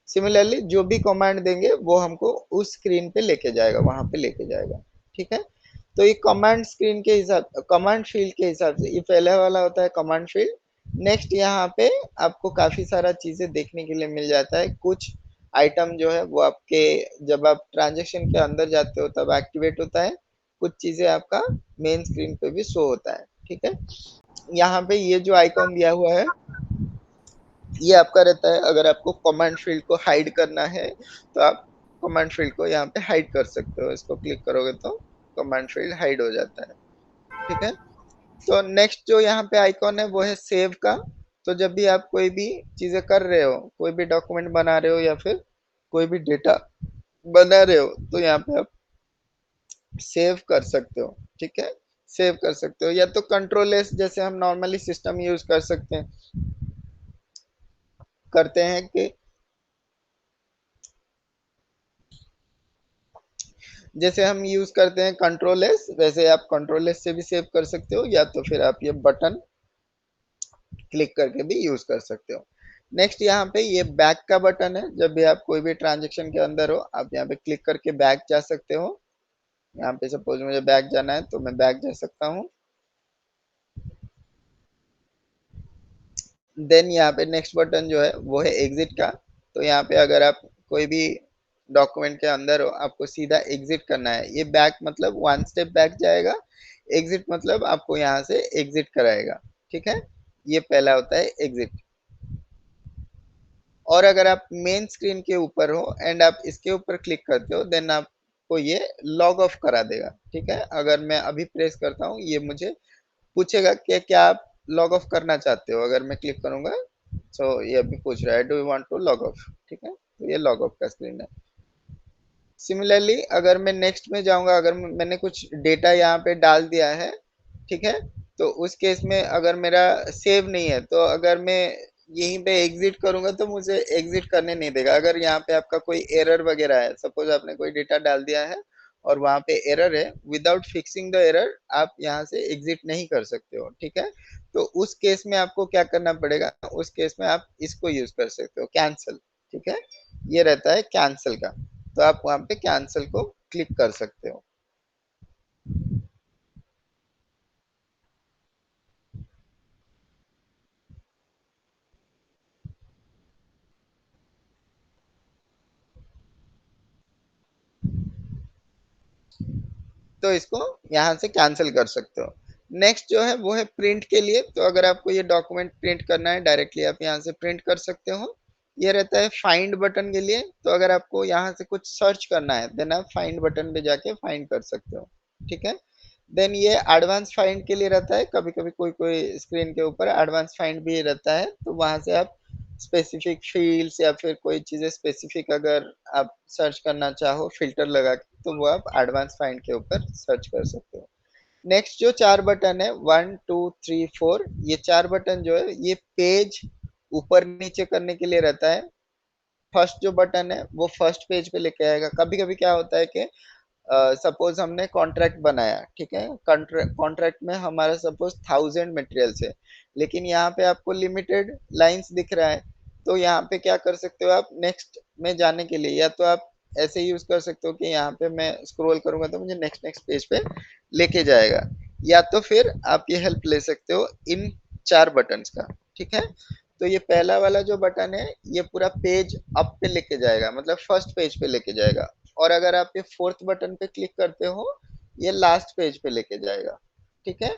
सिमिलरली जो भी कमांड देंगे वो हमको उस स्क्रीन पे लेके जाएगा, वहां पे लेके जाएगा, ठीक है। तो ये कमांड स्क्रीन के हिसाब, कमांड फील्ड के हिसाब से ये पहले वाला होता है कमांड फील्ड। नेक्स्ट यहाँ पे आपको काफी सारा चीजें देखने के लिए मिल जाता है। कुछ आइटम जो है वो आपके जब आप ट्रांजेक्शन के अंदर जाते हो तब एक्टिवेट होता है, कुछ चीजें आपका मेन स्क्रीन पे भी शो होता है, ठीक है। यहाँ पे ये जो आइकॉन दिया हुआ है ये आपका रहता है, अगर आपको कमांड फील्ड को हाइड करना है तो आप कमांड फील्ड को यहाँ पे हाइड कर सकते हो, इसको क्लिक करोगे तो कमांड फील्ड हाइड हो जाता है, ठीक है। तो नेक्स्ट जो यहाँ पे आइकॉन है वो है सेव का। तो जब भी आप कोई भी चीजें कर रहे हो, कोई भी डॉक्यूमेंट बना रहे हो या फिर कोई भी डेटा बना रहे हो, तो यहाँ पे आप सेव कर सकते हो, ठीक है। सेव कर सकते हो, या तो कंट्रोल एस जैसे हम नॉर्मली सिस्टम यूज कर सकते हैं, करते हैं कि जैसे हम यूज करते हैं कंट्रोल एस, वैसे आप कंट्रोल एस से भी सेव कर सकते हो, या तो फिर आप ये बटन क्लिक करके भी यूज कर सकते हो। नेक्स्ट यहाँ पे ये बैक का बटन है, जब भी आप कोई भी ट्रांजेक्शन के अंदर हो आप यहाँ पे क्लिक करके बैक जा सकते हो। यहाँ पे सपोज मुझे बैक जाना है तो मैं बैक जा सकता हूँ। देन यहाँ पे नेक्स्ट बटन जो है वो है एग्जिट का। तो यहाँ पे अगर आप कोई भी डॉक्यूमेंट के अंदर हो, आपको सीधा एग्जिट करना है, ये बैक मतलब वन स्टेप बैक जाएगा, एग्जिट मतलब आपको यहाँ से एग्जिट कराएगा, ठीक है। ये पहला होता है एग्जिट। और अगर आप मेन स्क्रीन के ऊपर हो एंड आप इसके ऊपर क्लिक करते हो देन आपको ये लॉग ऑफ करा देगा, ठीक है। अगर मैं अभी प्रेस करता हूँ ये मुझे पूछेगा कि क्या आप लॉग ऑफ करना चाहते हो, अगर मैं क्लिक करूंगा तो ये अभी पूछ रहा है do you want to log off, ठीक है। तो ये लॉग ऑफ का स्क्रीन है। सिमिलरली अगर मैं नेक्स्ट में जाऊंगा, अगर मैंने कुछ डेटा यहाँ पे डाल दिया है, ठीक है, तो उस केस में अगर मेरा सेव नहीं है तो अगर मैं यहीं पे एग्जिट करूंगा तो मुझे एग्जिट करने नहीं देगा। अगर यहाँ पे आपका कोई एरर वगैरह है, सपोज आपने कोई डेटा डाल दिया है और वहां पे एरर है, विदाउट फिक्सिंग द एरर आप यहाँ से एग्जिट नहीं कर सकते हो, ठीक है। तो उस केस में आपको क्या करना पड़ेगा, उस केस में आप इसको यूज कर सकते हो, कैंसिल, ठीक है। ये रहता है कैंसिल का। तो आप वहां पे कैंसिल को क्लिक कर सकते हो। तो इसको यहाँ से कैंसिल कर सकते हो। नेक्स्ट जो है वो है प्रिंट के लिए। तो अगर आपको ये डॉक्यूमेंट प्रिंट करना है डायरेक्टली आप यहाँ से प्रिंट कर सकते हो। ये रहता है फाइंड बटन के लिए। तो अगर आपको यहाँ से कुछ सर्च करना है देन आप फाइंड बटन पे जाके फाइंड कर सकते हो, ठीक है। देन ये एडवांस फाइंड के लिए रहता है, कभी कभी कोई कोई स्क्रीन के ऊपर एडवांस फाइंड भी रहता है, तो वहां से आप स्पेसिफिक फील्ड्स या फिर कोई चीजें स्पेसिफिक अगर आप सर्च करना चाहो फिल्टर लगा के तो वो आप एडवांस फाइंड के ऊपर सर्च कर सकते हो। नेक्स्ट जो चार बटन है 1 2 3 4, ये चार बटन जो है ये पेज ऊपर नीचे करने के लिए रहता है। फर्स्ट जो बटन है वो फर्स्ट पेज पे लेके आएगा। कभी कभी क्या होता है कि सपोज हमने कॉन्ट्रैक्ट बनाया, ठीक है, कॉन्ट्रैक्ट में हमारा सपोज 1000 मटेरियल्स है, लेकिन यहाँ पे आपको लिमिटेड लाइंस दिख रहा है। तो यहाँ पे क्या कर सकते हो आप नेक्स्ट में जाने के लिए, या तो आप ऐसे यूज कर सकते हो कि यहाँ पे मैं स्क्रॉल करूंगा तो मुझे नेक्स्ट नेक्स्ट पेज पे लेके जाएगा, या तो फिर आप ये हेल्प ले सकते हो इन चार बटन्स का, ठीक है। तो ये पहला वाला जो बटन है ये पूरा पेज अप पे लेके जाएगा, मतलब फर्स्ट पेज पे लेके जाएगा। और अगर आप ये फोर्थ बटन पे क्लिक करते हो ये लास्ट पेज पे लेके जाएगा, ठीक है।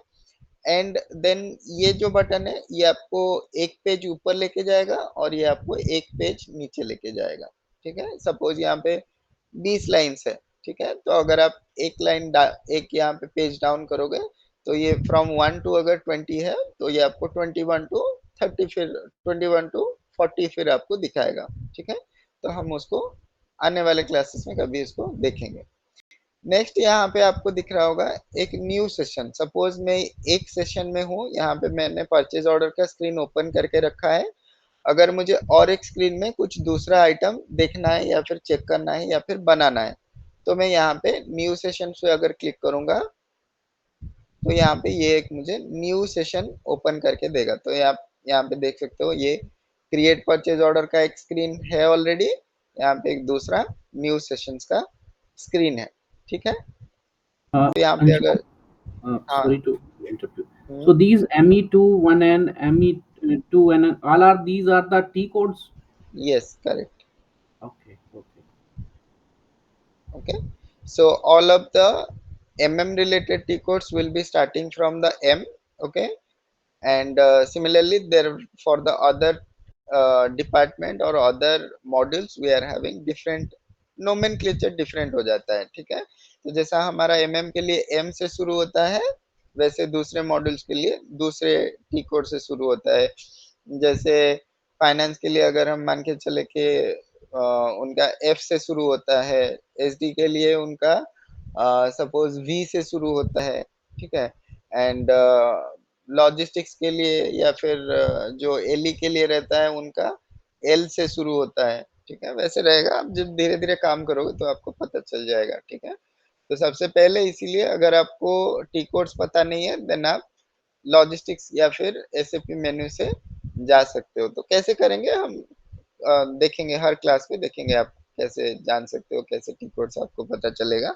एंड देन ये जो बटन है ये आपको एक पेज ऊपर लेके जाएगा और ये आपको एक पेज नीचे लेके जाएगा, ठीक है। सपोज यहाँ पे 20 लाइन्स है, ठीक है, तो अगर आप एक लाइन एक यहाँ पे पेज डाउन करोगे तो ये फ्रॉम 1 to अगर 20 है तो ये आपको 21 to 30 फिर 21 to 40 फिर आपको दिखाएगा, ठीक है। तो हम उसको आने वाले क्लासेस में कभी इसको देखेंगे। नेक्स्ट यहाँ पे आपको दिख रहा होगा एक न्यू सेशन। सपोज मैं एक सेशन में हूँ, यहाँ पे मैंने परचेज ऑर्डर का स्क्रीन ओपन करके रखा है। अगर मुझे और एक स्क्रीन में कुछ दूसरा आइटम देखना है या फिर चेक करना है या फिर बनाना है, तो मैं यहाँ पे न्यू सेशन पे अगर क्लिक करूंगा तो यहाँ पे ये एक मुझे न्यू सेशन ओपन करके देगा। तो ये आप यहाँ पे देख सकते हो, ये क्रिएट परचेज ऑर्डर का एक स्क्रीन है ऑलरेडी, यहाँ पे एक दूसरा न्यू सेशंस का स्क्रीन है। ठीक है, तो यहाँ पे Anshu, अगर हाँ। sorry to interrupt you. So hmm, these ME2, 1N, ME2, and all are these are the T codes. Yes correct. Okay, okay. Okay, so all of the related T codes will be starting from the M. Okay, and similarly there for the other department or other modules we are having different nomenclature, different हो जाता है। ठीक है, तो जैसा हमारा के लिए M से शुरू होता है, वैसे दूसरे मॉड्यूल्स के लिए दूसरे टी कोड से शुरू होता है। जैसे फाइनेंस के लिए अगर हम मान के चले कि उनका F से शुरू होता है, SD के लिए उनका सपोज V से शुरू होता है। ठीक है, एंड लॉजिस्टिक्स के लिए या फिर जो एलई के लिए रहता है उनका एल से शुरू होता है। ठीक है, वैसे रहेगा, आप जब धीरे धीरे काम करोगे तो आपको पता चल जाएगा। ठीक है, तो सबसे पहले इसीलिए अगर आपको टी कोड्स पता नहीं है देन आप लॉजिस्टिक्स या फिर एसएपी मेन्यू से जा सकते हो। तो कैसे करेंगे हम देखेंगे, हर क्लास में देखेंगे आप कैसे जान सकते हो, कैसे टी कोड्स आपको पता चलेगा,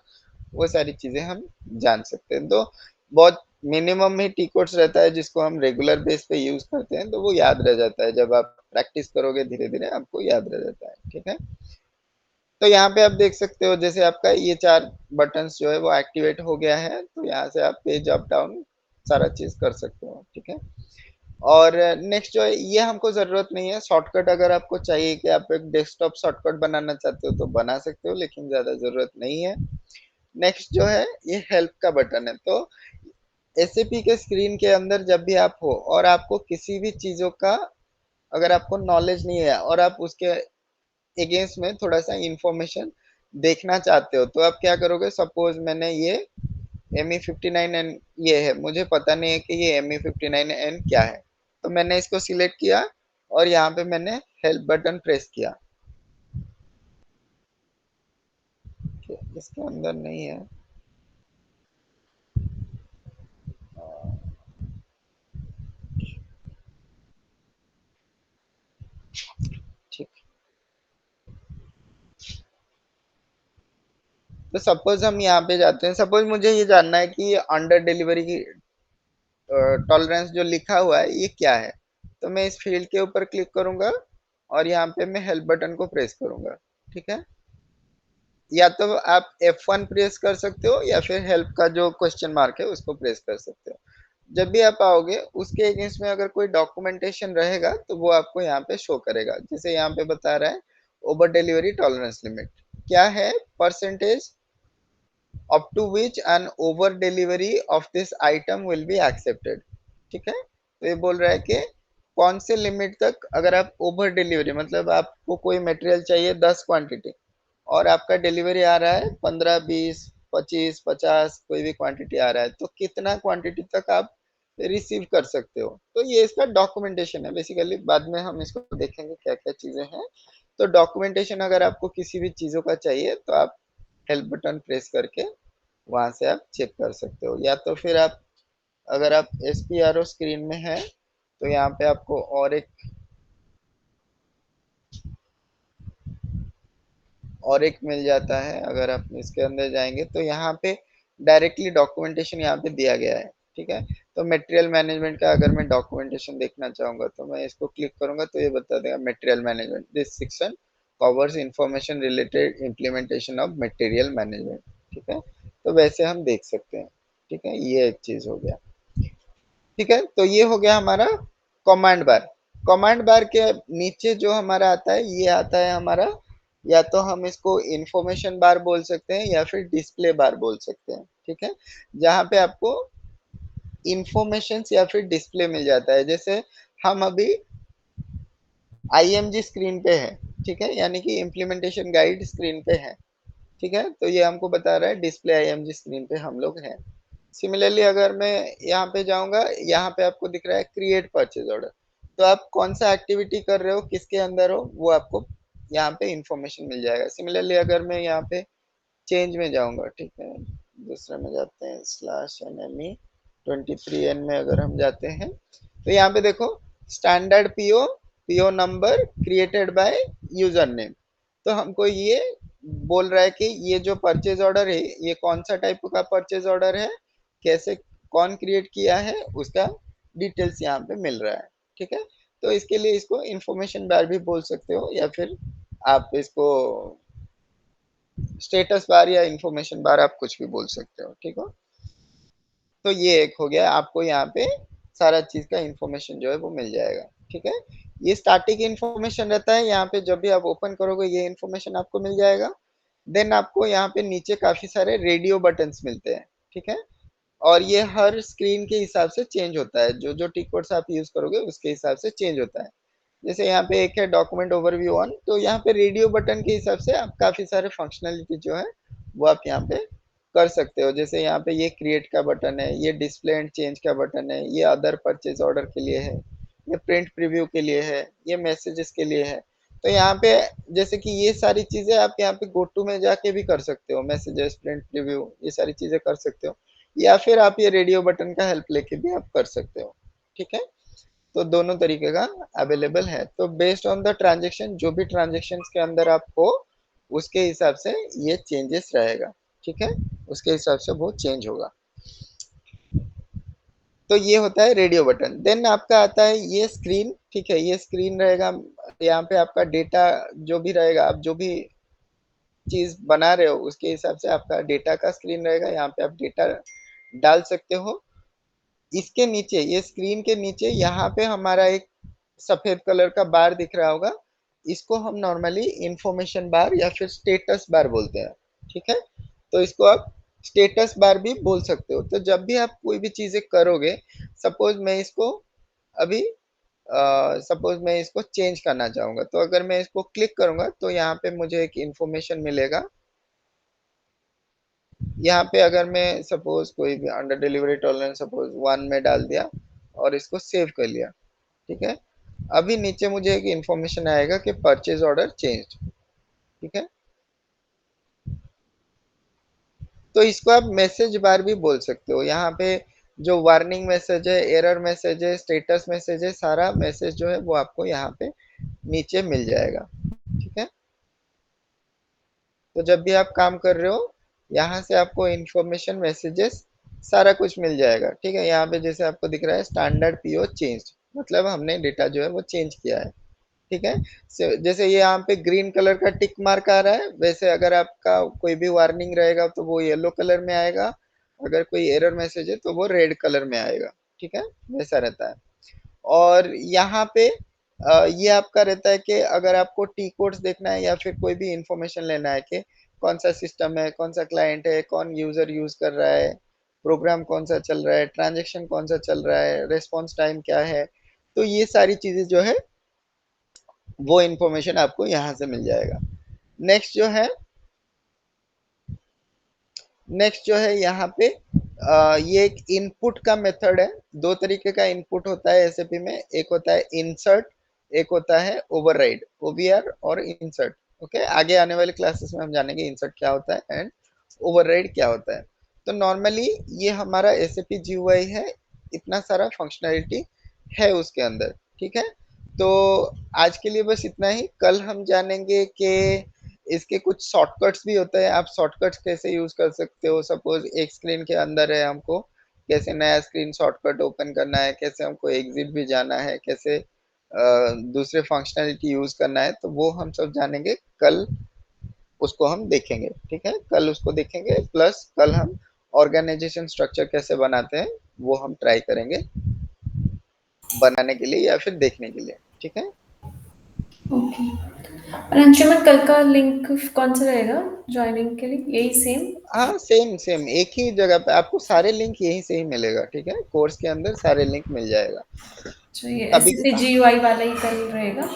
वो सारी चीजें हम जान सकते हैं। तो बहुत मिनिमम ही टी कोड्स रहता है जिसको हम रेगुलर बेस पे यूज करते हैं, तो वो याद रह जाता है। जब आप प्रैक्टिस करोगे धीरे धीरे आपको याद रह जाता है। ठीक है, तो यहाँ पे आप देख सकते हो जैसे आपका ये 4 बटन्स जो है वो एक्टिवेट हो गया है, तो यहाँ से आप पेज अप डाउन सारा चीज कर सकते हो। ठीक है, और नेक्स्ट जो है ये हमको जरूरत नहीं है। शॉर्टकट अगर आपको चाहिए कि आप एक डेस्कटॉप शॉर्टकट बनाना चाहते हो तो बना सकते हो, लेकिन ज्यादा जरूरत नहीं है। नेक्स्ट जो है ये हेल्प का बटन है। तो एसएपी के स्क्रीन के अंदर जब भी आप हो और आपको किसी भी चीजों का अगर आपको नॉलेज नहीं है और आप उसके अगेंस्ट में थोड़ा सा इंफॉर्मेशन देखना चाहते हो, तो आप क्या करोगे। सपोज मैंने ये ME59N ये है, मुझे पता नहीं है कि ये ME59N क्या है, तो मैंने इसको सिलेक्ट किया और यहाँ पे मैंने हेल्प बटन प्रेस किया। इसके अंदर नहीं है, ठीक। तो सपोज हम यहाँ पे जाते हैं, सपोज मुझे ये जानना है कि ये अंडर डिलीवरी की टॉलरेंस जो लिखा हुआ है ये क्या है, तो मैं इस फील्ड के ऊपर क्लिक करूंगा और यहाँ पे मैं हेल्प बटन को प्रेस करूंगा। ठीक है, या तो आप F1 प्रेस कर सकते हो या फिर हेल्प का जो क्वेश्चन मार्क है उसको प्रेस कर सकते हो। जब भी आप आओगे उसके अगेंस्ट में अगर कोई डॉक्यूमेंटेशन रहेगा तो वो आपको यहाँ पे शो करेगा। जैसे यहाँ पे बता रहा है ओवर डिलीवरी टॉलरेंस लिमिट क्या है, percentage up to which an over delivery of this item will be accepted। ठीक है, तो ये बोल रहा है कि कौन से लिमिट तक अगर आप ओवर डिलीवरी मतलब आपको कोई मटेरियल चाहिए 10 क्वांटिटी और आपका डिलीवरी आ रहा है 15 20 25 50 कोई भी क्वांटिटी आ रहा है, तो कितना क्वांटिटी तक आप रिसीव कर सकते हो। तो ये इसका डॉक्यूमेंटेशन है बेसिकली, बाद में हम इसको देखेंगे क्या क्या चीजें हैं। तो डॉक्यूमेंटेशन अगर आपको किसी भी चीजों का चाहिए तो आप हेल्प बटन प्रेस करके वहां से आप चेक कर सकते हो। या तो फिर आप अगर आप SPRO स्क्रीन में है तो यहाँ पे आपको और एक मिल जाता है। अगर आप इसके अंदर जाएंगे तो यहाँ पे डायरेक्टली डॉक्यूमेंटेशन यहाँ पे दिया गया है। ठीक है, तो मटेरियल मैनेजमेंट का अगर मैं डॉक्यूमेंटेशन देखना चाहूंगा तो मैं इसको क्लिक करूंगा तो ये बता देगा material management, this section covers information related implementation of material management. ठीक है, तो वैसे हम देख सकते हैं। ठीक है, ये एक चीज हो गया। ठीक है, तो ये हो गया हमारा कमांड बार। कमांड बार के नीचे जो हमारा आता है ये आता है हमारा, या तो हम इसको इंफॉर्मेशन बार बोल सकते हैं या फिर डिस्प्ले बार बोल सकते हैं। ठीक है, जहाँ पे आपको इंफॉर्मेशन या फिर डिस्प्ले मिल जाता है। जैसे हम अभी IMG स्क्रीन पे है, ठीक है, यानी कि इम्प्लीमेंटेशन गाइड स्क्रीन पे है। ठीक है, तो ये हमको बता रहा है डिस्प्ले आईएमजी स्क्रीन पे हम लोग हैं। सिमिलरली अगर मैं यहाँ पे जाऊंगा, यहाँ पे आपको दिख रहा है क्रिएट परचेज ऑर्डर, तो आप कौन सा एक्टिविटी कर रहे हो, किसके अंदर हो, वो आपको यहाँ पे इंफॉर्मेशन मिल जाएगा। सिमिलरली अगर मैं यहाँ पे चेंज में जाऊंगा, ठीक है, दूसरे में जाते हैं स्लैश एनएमई 23N में अगर हम जाते हैं, तो यहाँ पे देखो standard PO, PO number created by user name. तो हमको ये बोल रहा है कि ये जो परचेज ऑर्डर है ये कौन सा टाइप का परचेज ऑर्डर है, कैसे कौन क्रिएट किया है, उसका डिटेल्स यहाँ पे मिल रहा है। ठीक है, तो इसके लिए इसको इंफॉर्मेशन बार भी बोल सकते हो, या फिर आप इसको स्टेटस बार या इंफॉर्मेशन बार आप कुछ भी बोल सकते हो। ठीक हो, तो ये एक हो गया, आपको यहाँ पे सारा चीज का इंफॉर्मेशन जो है वो मिल जाएगा। ठीक है, ये स्टैटिक इंफॉर्मेशन रहता है, यहाँ पे जब भी आप ओपन करोगे ये इंफॉर्मेशन आपको मिल जाएगा। देन आपको यहाँ पे नीचे काफी सारे रेडियो बटन्स मिलते हैं। ठीक है, और ये हर स्क्रीन के हिसाब से चेंज होता है, जो जो टिक कोड्स आप यूज करोगे उसके हिसाब से चेंज होता है। जैसे यहाँ पे एक है डॉक्यूमेंट ओवरव्यू ऑन, तो यहाँ पे रेडियो बटन के हिसाब से आप काफी सारे फंक्शनलिटी जो है वो आप यहाँ पे कर सकते हो। जैसे यहाँ पे ये क्रिएट का बटन है, ये डिस्प्ले एंड चेंज का बटन है, ये अदर परचेज ऑर्डर के लिए है, ये प्रिंट प्रीव्यू के लिए है, ये मैसेजेस के लिए है। तो यहाँ पे जैसे कि ये सारी चीजें आप यहाँ पे गो टू में जाके भी कर सकते हो, मैसेजेस, प्रिंट प्रीव्यू, ये सारी चीजें कर सकते हो, या फिर आप ये रेडियो बटन का हेल्प लेके भी आप कर सकते हो। ठीक है, तो दोनों तरीके का अवेलेबल है। तो बेस्ड ऑन द ट्रांजेक्शन, जो भी ट्रांजेक्शन के अंदर आप हो उसके हिसाब से ये चेंजेस रहेगा। ठीक है, उसके हिसाब से वो चेंज होगा। तो ये होता है रेडियो बटन। देन आपका आता है ये स्क्रीन। ठीक है, ये स्क्रीन रहेगा, यहाँ पे आपका डेटा जो भी रहेगा, आप जो भी चीज बना रहे हो उसके हिसाब से आपका डेटा का स्क्रीन रहेगा, यहाँ पे आप डेटा डाल सकते हो। इसके नीचे, ये स्क्रीन के नीचे यहाँ पे हमारा एक सफेद कलर का बार दिख रहा होगा, इसको हम नॉर्मली इंफॉर्मेशन बार या फिर स्टेटस बार बोलते हैं। ठीक है, तो इसको आप स्टेटस बार भी बोल सकते हो। तो जब भी आप कोई भी चीजें करोगे, सपोज मैं इसको अभी सपोज मैं इसको चेंज करना चाहूंगा, तो अगर मैं इसको क्लिक करूंगा तो यहाँ पे मुझे एक इंफॉर्मेशन मिलेगा। यहाँ पे अगर मैं सपोज कोई भी अंडर डिलीवरी टॉलरेंस सपोज 1 में डाल दिया और इसको सेव कर लिया, ठीक है, अभी नीचे मुझे एक इंफॉर्मेशन आएगा कि परचेज ऑर्डर चेंज। ठीक है, तो इसको आप मैसेज बार भी बोल सकते हो। यहाँ पे जो वार्निंग मैसेज है, एरर मैसेज है, स्टेटस मैसेज है, सारा मैसेज जो है वो आपको यहाँ पे नीचे मिल जाएगा। ठीक है, तो जब भी आप काम कर रहे हो यहाँ से आपको इंफॉर्मेशन, मैसेजेस, सारा कुछ मिल जाएगा। ठीक है, यहाँ पे जैसे आपको दिख रहा है स्टैंडर्ड पीओ चेंज, मतलब हमने डेटा जो है वो चेंज किया है। ठीक है, जैसे ये यहाँ पे ग्रीन कलर का टिक मार्क आ रहा है, वैसे अगर आपका कोई भी वार्निंग रहेगा तो वो येलो कलर में आएगा, अगर कोई एरर मैसेज है तो वो रेड कलर में आएगा। ठीक है, वैसा रहता है। और यहाँ पे ये आपका रहता है कि अगर आपको टी कोड्स देखना है या फिर कोई भी इंफॉर्मेशन लेना है कि कौन सा सिस्टम है, कौन सा क्लाइंट है, कौन यूजर यूज कर रहा है, प्रोग्राम कौन सा चल रहा है, ट्रांजेक्शन कौन सा चल रहा है, रेस्पॉन्स टाइम क्या है, तो ये सारी चीजें जो है वो इंफॉर्मेशन आपको यहाँ से मिल जाएगा। नेक्स्ट जो है, नेक्स्ट जो है यहाँ पे ये एक इनपुट का मेथड है। दो तरीके का इनपुट होता है एसएपी में, एक होता है इंसर्ट, एक होता है ओवरराइड, ओवीआर और इंसर्ट। ओके, आगे आने वाले क्लासेस में हम जानेंगे इंसर्ट क्या होता है एंड ओवरराइड क्या होता है। तो नॉर्मली ये हमारा एसएपी जीयूआई है, इतना सारा फंक्शनैलिटी है उसके अंदर। ठीक है, तो आज के लिए बस इतना ही। कल हम जानेंगे कि इसके कुछ शॉर्टकट्स भी होते हैं, आप शॉर्टकट्स कैसे यूज कर सकते हो। सपोज एक स्क्रीन के अंदर है, हमको कैसे नया स्क्रीन शॉर्टकट ओपन करना है, कैसे हमको एग्जिट भी जाना है, कैसे दूसरे फंक्शनलिटी यूज करना है, तो वो हम सब जानेंगे कल, उसको हम देखेंगे। ठीक है, कल उसको देखेंगे, प्लस कल हम ऑर्गेनाइजेशन स्ट्रक्चर कैसे बनाते हैं वो हम ट्राई करेंगे बनाने के लिए या फिर देखने के लिए। ठीक है, ओके। और अंशुमन, कल का लिंक कौन सा रहेगा ज्वाइनिंग के लिए? यही सेम? हाँ सेम सेम एक ही जगह पे आपको सारे लिंक यहीं से ही मिलेगा। ठीक है, कोर्स के अंदर सारे लिंक मिल जाएगा। जो ये अभी एसएपी जीयूआई वाला ही कल रहेगा?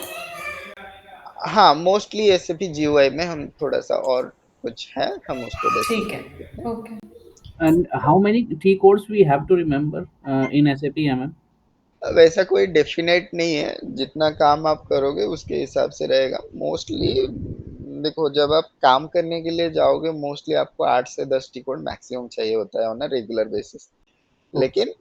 हाँ, मोस्टली एसएपी जीयूआई में हम थोड़ा सा और कुछ है, हम उसको ठीक देखेंगे, है, ठीक है? Okay. And how many T codes we have to remember in SAP MM? वैसा कोई डेफिनेट नहीं है, जितना काम आप करोगे उसके हिसाब से रहेगा। मोस्टली देखो, जब आप काम करने के लिए जाओगे मोस्टली आपको 8 से 10 टी कोड मैक्सिमम चाहिए होता है on a regular basis. Okay. लेकिन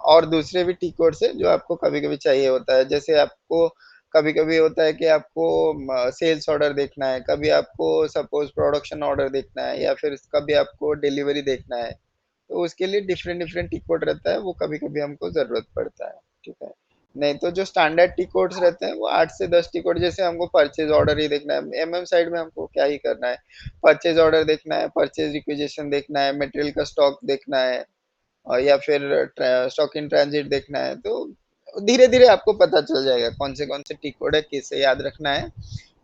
और दूसरे भी टी कोड्स है जो आपको कभी-कभी चाहिए होता है। जैसे आपको कभी-कभी होता है कि आपको सेल्स ऑर्डर देखना है, कभी आपको सपोज़ प्रोडक्शन ऑर्डर देखना है या फिर कभी आपको डिलीवरी देखना है। तो उसके लिए डिफरेंट डिफरेंट टी कोड रहता है, वो कभी-कभी हमको ज़रूरत पड़ता है, ठीक है? नहीं तो जो स्टैंडर्ड टी कोड्स रहते हैं वो 8 से 10 टी कोड, जैसे हमको परचेज़ ऑर्डर ही देखना है, एमएम साइड में हमको क्या ही करना है, परचेज़ ऑर्डर देखना है, परचेज़ रिक्विजिशन देखना है, मटेरियल का स्टॉक देखना है, या फिर स्टॉक इन ट्रांजिट देखना है। तो धीरे धीरे आपको पता चल जाएगा कौन से टी कोड है, किसे याद रखना है,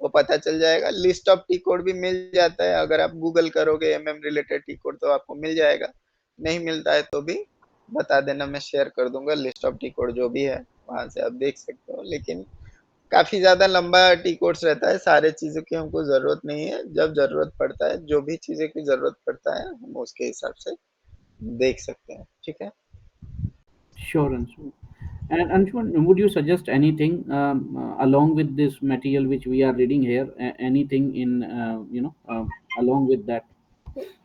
वो पता चल जाएगा। लिस्ट ऑफ टी कोड भी मिल जाता है, अगर आप गूगल करोगे एमएम रिलेटेड टी कोड तो आपको मिल जाएगा। नहीं मिलता है तो भी बता देना, मैं शेयर कर दूंगा लिस्ट ऑफ टी कोड जो भी है, वहां से आप देख सकते हो। लेकिन काफी ज्यादा लंबा टी कोड्स रहता है, सारे चीजों की हमको जरूरत नहीं है। जब जरूरत पड़ता है, जो भी चीजें की जरूरत पड़ता है, हम उसके हिसाब से देख सकते हैं, ठीक है? Sure, Anshuman. And Anshuman, would you suggest anything along with this material which we are reading here? Anything in along with that?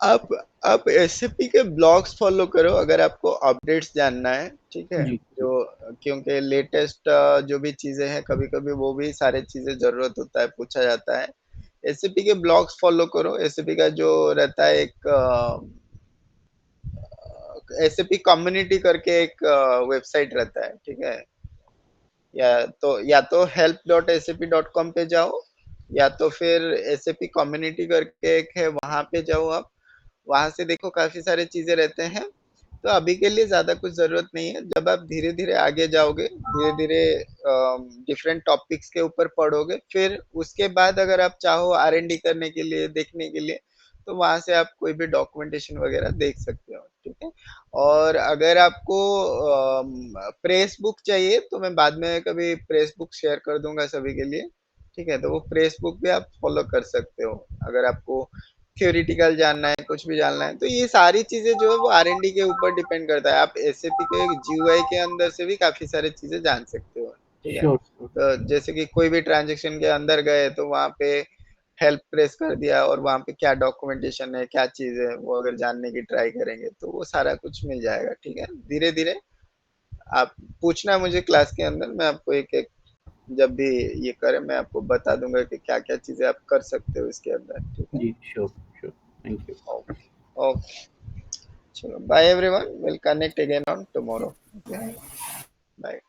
आप आप एसएपी के ब्लॉग्स फॉलो करो अगर आपको अपडेट्स जानना है, ठीक है? जी जी। जो क्योंकि लेटेस्ट जो भी चीजें हैं, कभी कभी वो भी सारे चीजें जरूरत होता है, पूछा जाता है। एसएपी के ब्लॉग्स फॉलो करो। एसएपी का जो रहता है एक एसएपी कम्युनिटी करके एक वेबसाइट रहता है, ठीक है? या तो help.sap.com पे जाओ, या तो फिर एसएपी कम्युनिटी करके एक है, वहां पे जाओ आप। वहां से देखो काफी सारे चीजें रहते हैं। तो अभी के लिए ज्यादा कुछ जरूरत नहीं है। जब आप धीरे धीरे आगे जाओगे, धीरे धीरे डिफरेंट टॉपिक्स के ऊपर पढ़ोगे, फिर उसके बाद अगर आप चाहो आर&डी करने के लिए, देखने के लिए, तो वहां से आप कोई भी डॉक्यूमेंटेशन वगैरह देख सकते हो, ठीक है? और अगर आपको प्रेस बुक चाहिए तो मैं बाद में कभी प्रेस बुक शेयर कर दूंगा सभी के लिए, ठीक है? तो वो प्रेस बुक भी आप फॉलो कर सकते हो अगर आपको थ्योरेटिकल जानना है, कुछ भी जानना है। तो ये सारी चीजें जो है वो आर&डी के ऊपर डिपेंड करता है। आप एसएपी के जीयूआई के अंदर से भी काफी सारी चीजें जान सकते हो, ठीक है? Sure, sure. तो जैसे कि कोई भी ट्रांजेक्शन के अंदर गए तो वहां पे हेल्प प्रेस कर दिया, और वहां पे क्या डॉक्यूमेंटेशन है, क्या चीज है, वो अगर जानने की ट्राई करेंगे तो वो सारा कुछ मिल जाएगा, ठीक है? धीरे धीरे आप पूछना मुझे क्लास के अंदर, मैं आपको एक एक जब भी ये करें मैं आपको बता दूंगा कि क्या क्या चीजें आप कर सकते हो इसके अंदर, ठीक है? Ji, sure, sure. Thank you. Okay, okay, चलो bye everyone, will connect again on tomorrow, okay? Bye.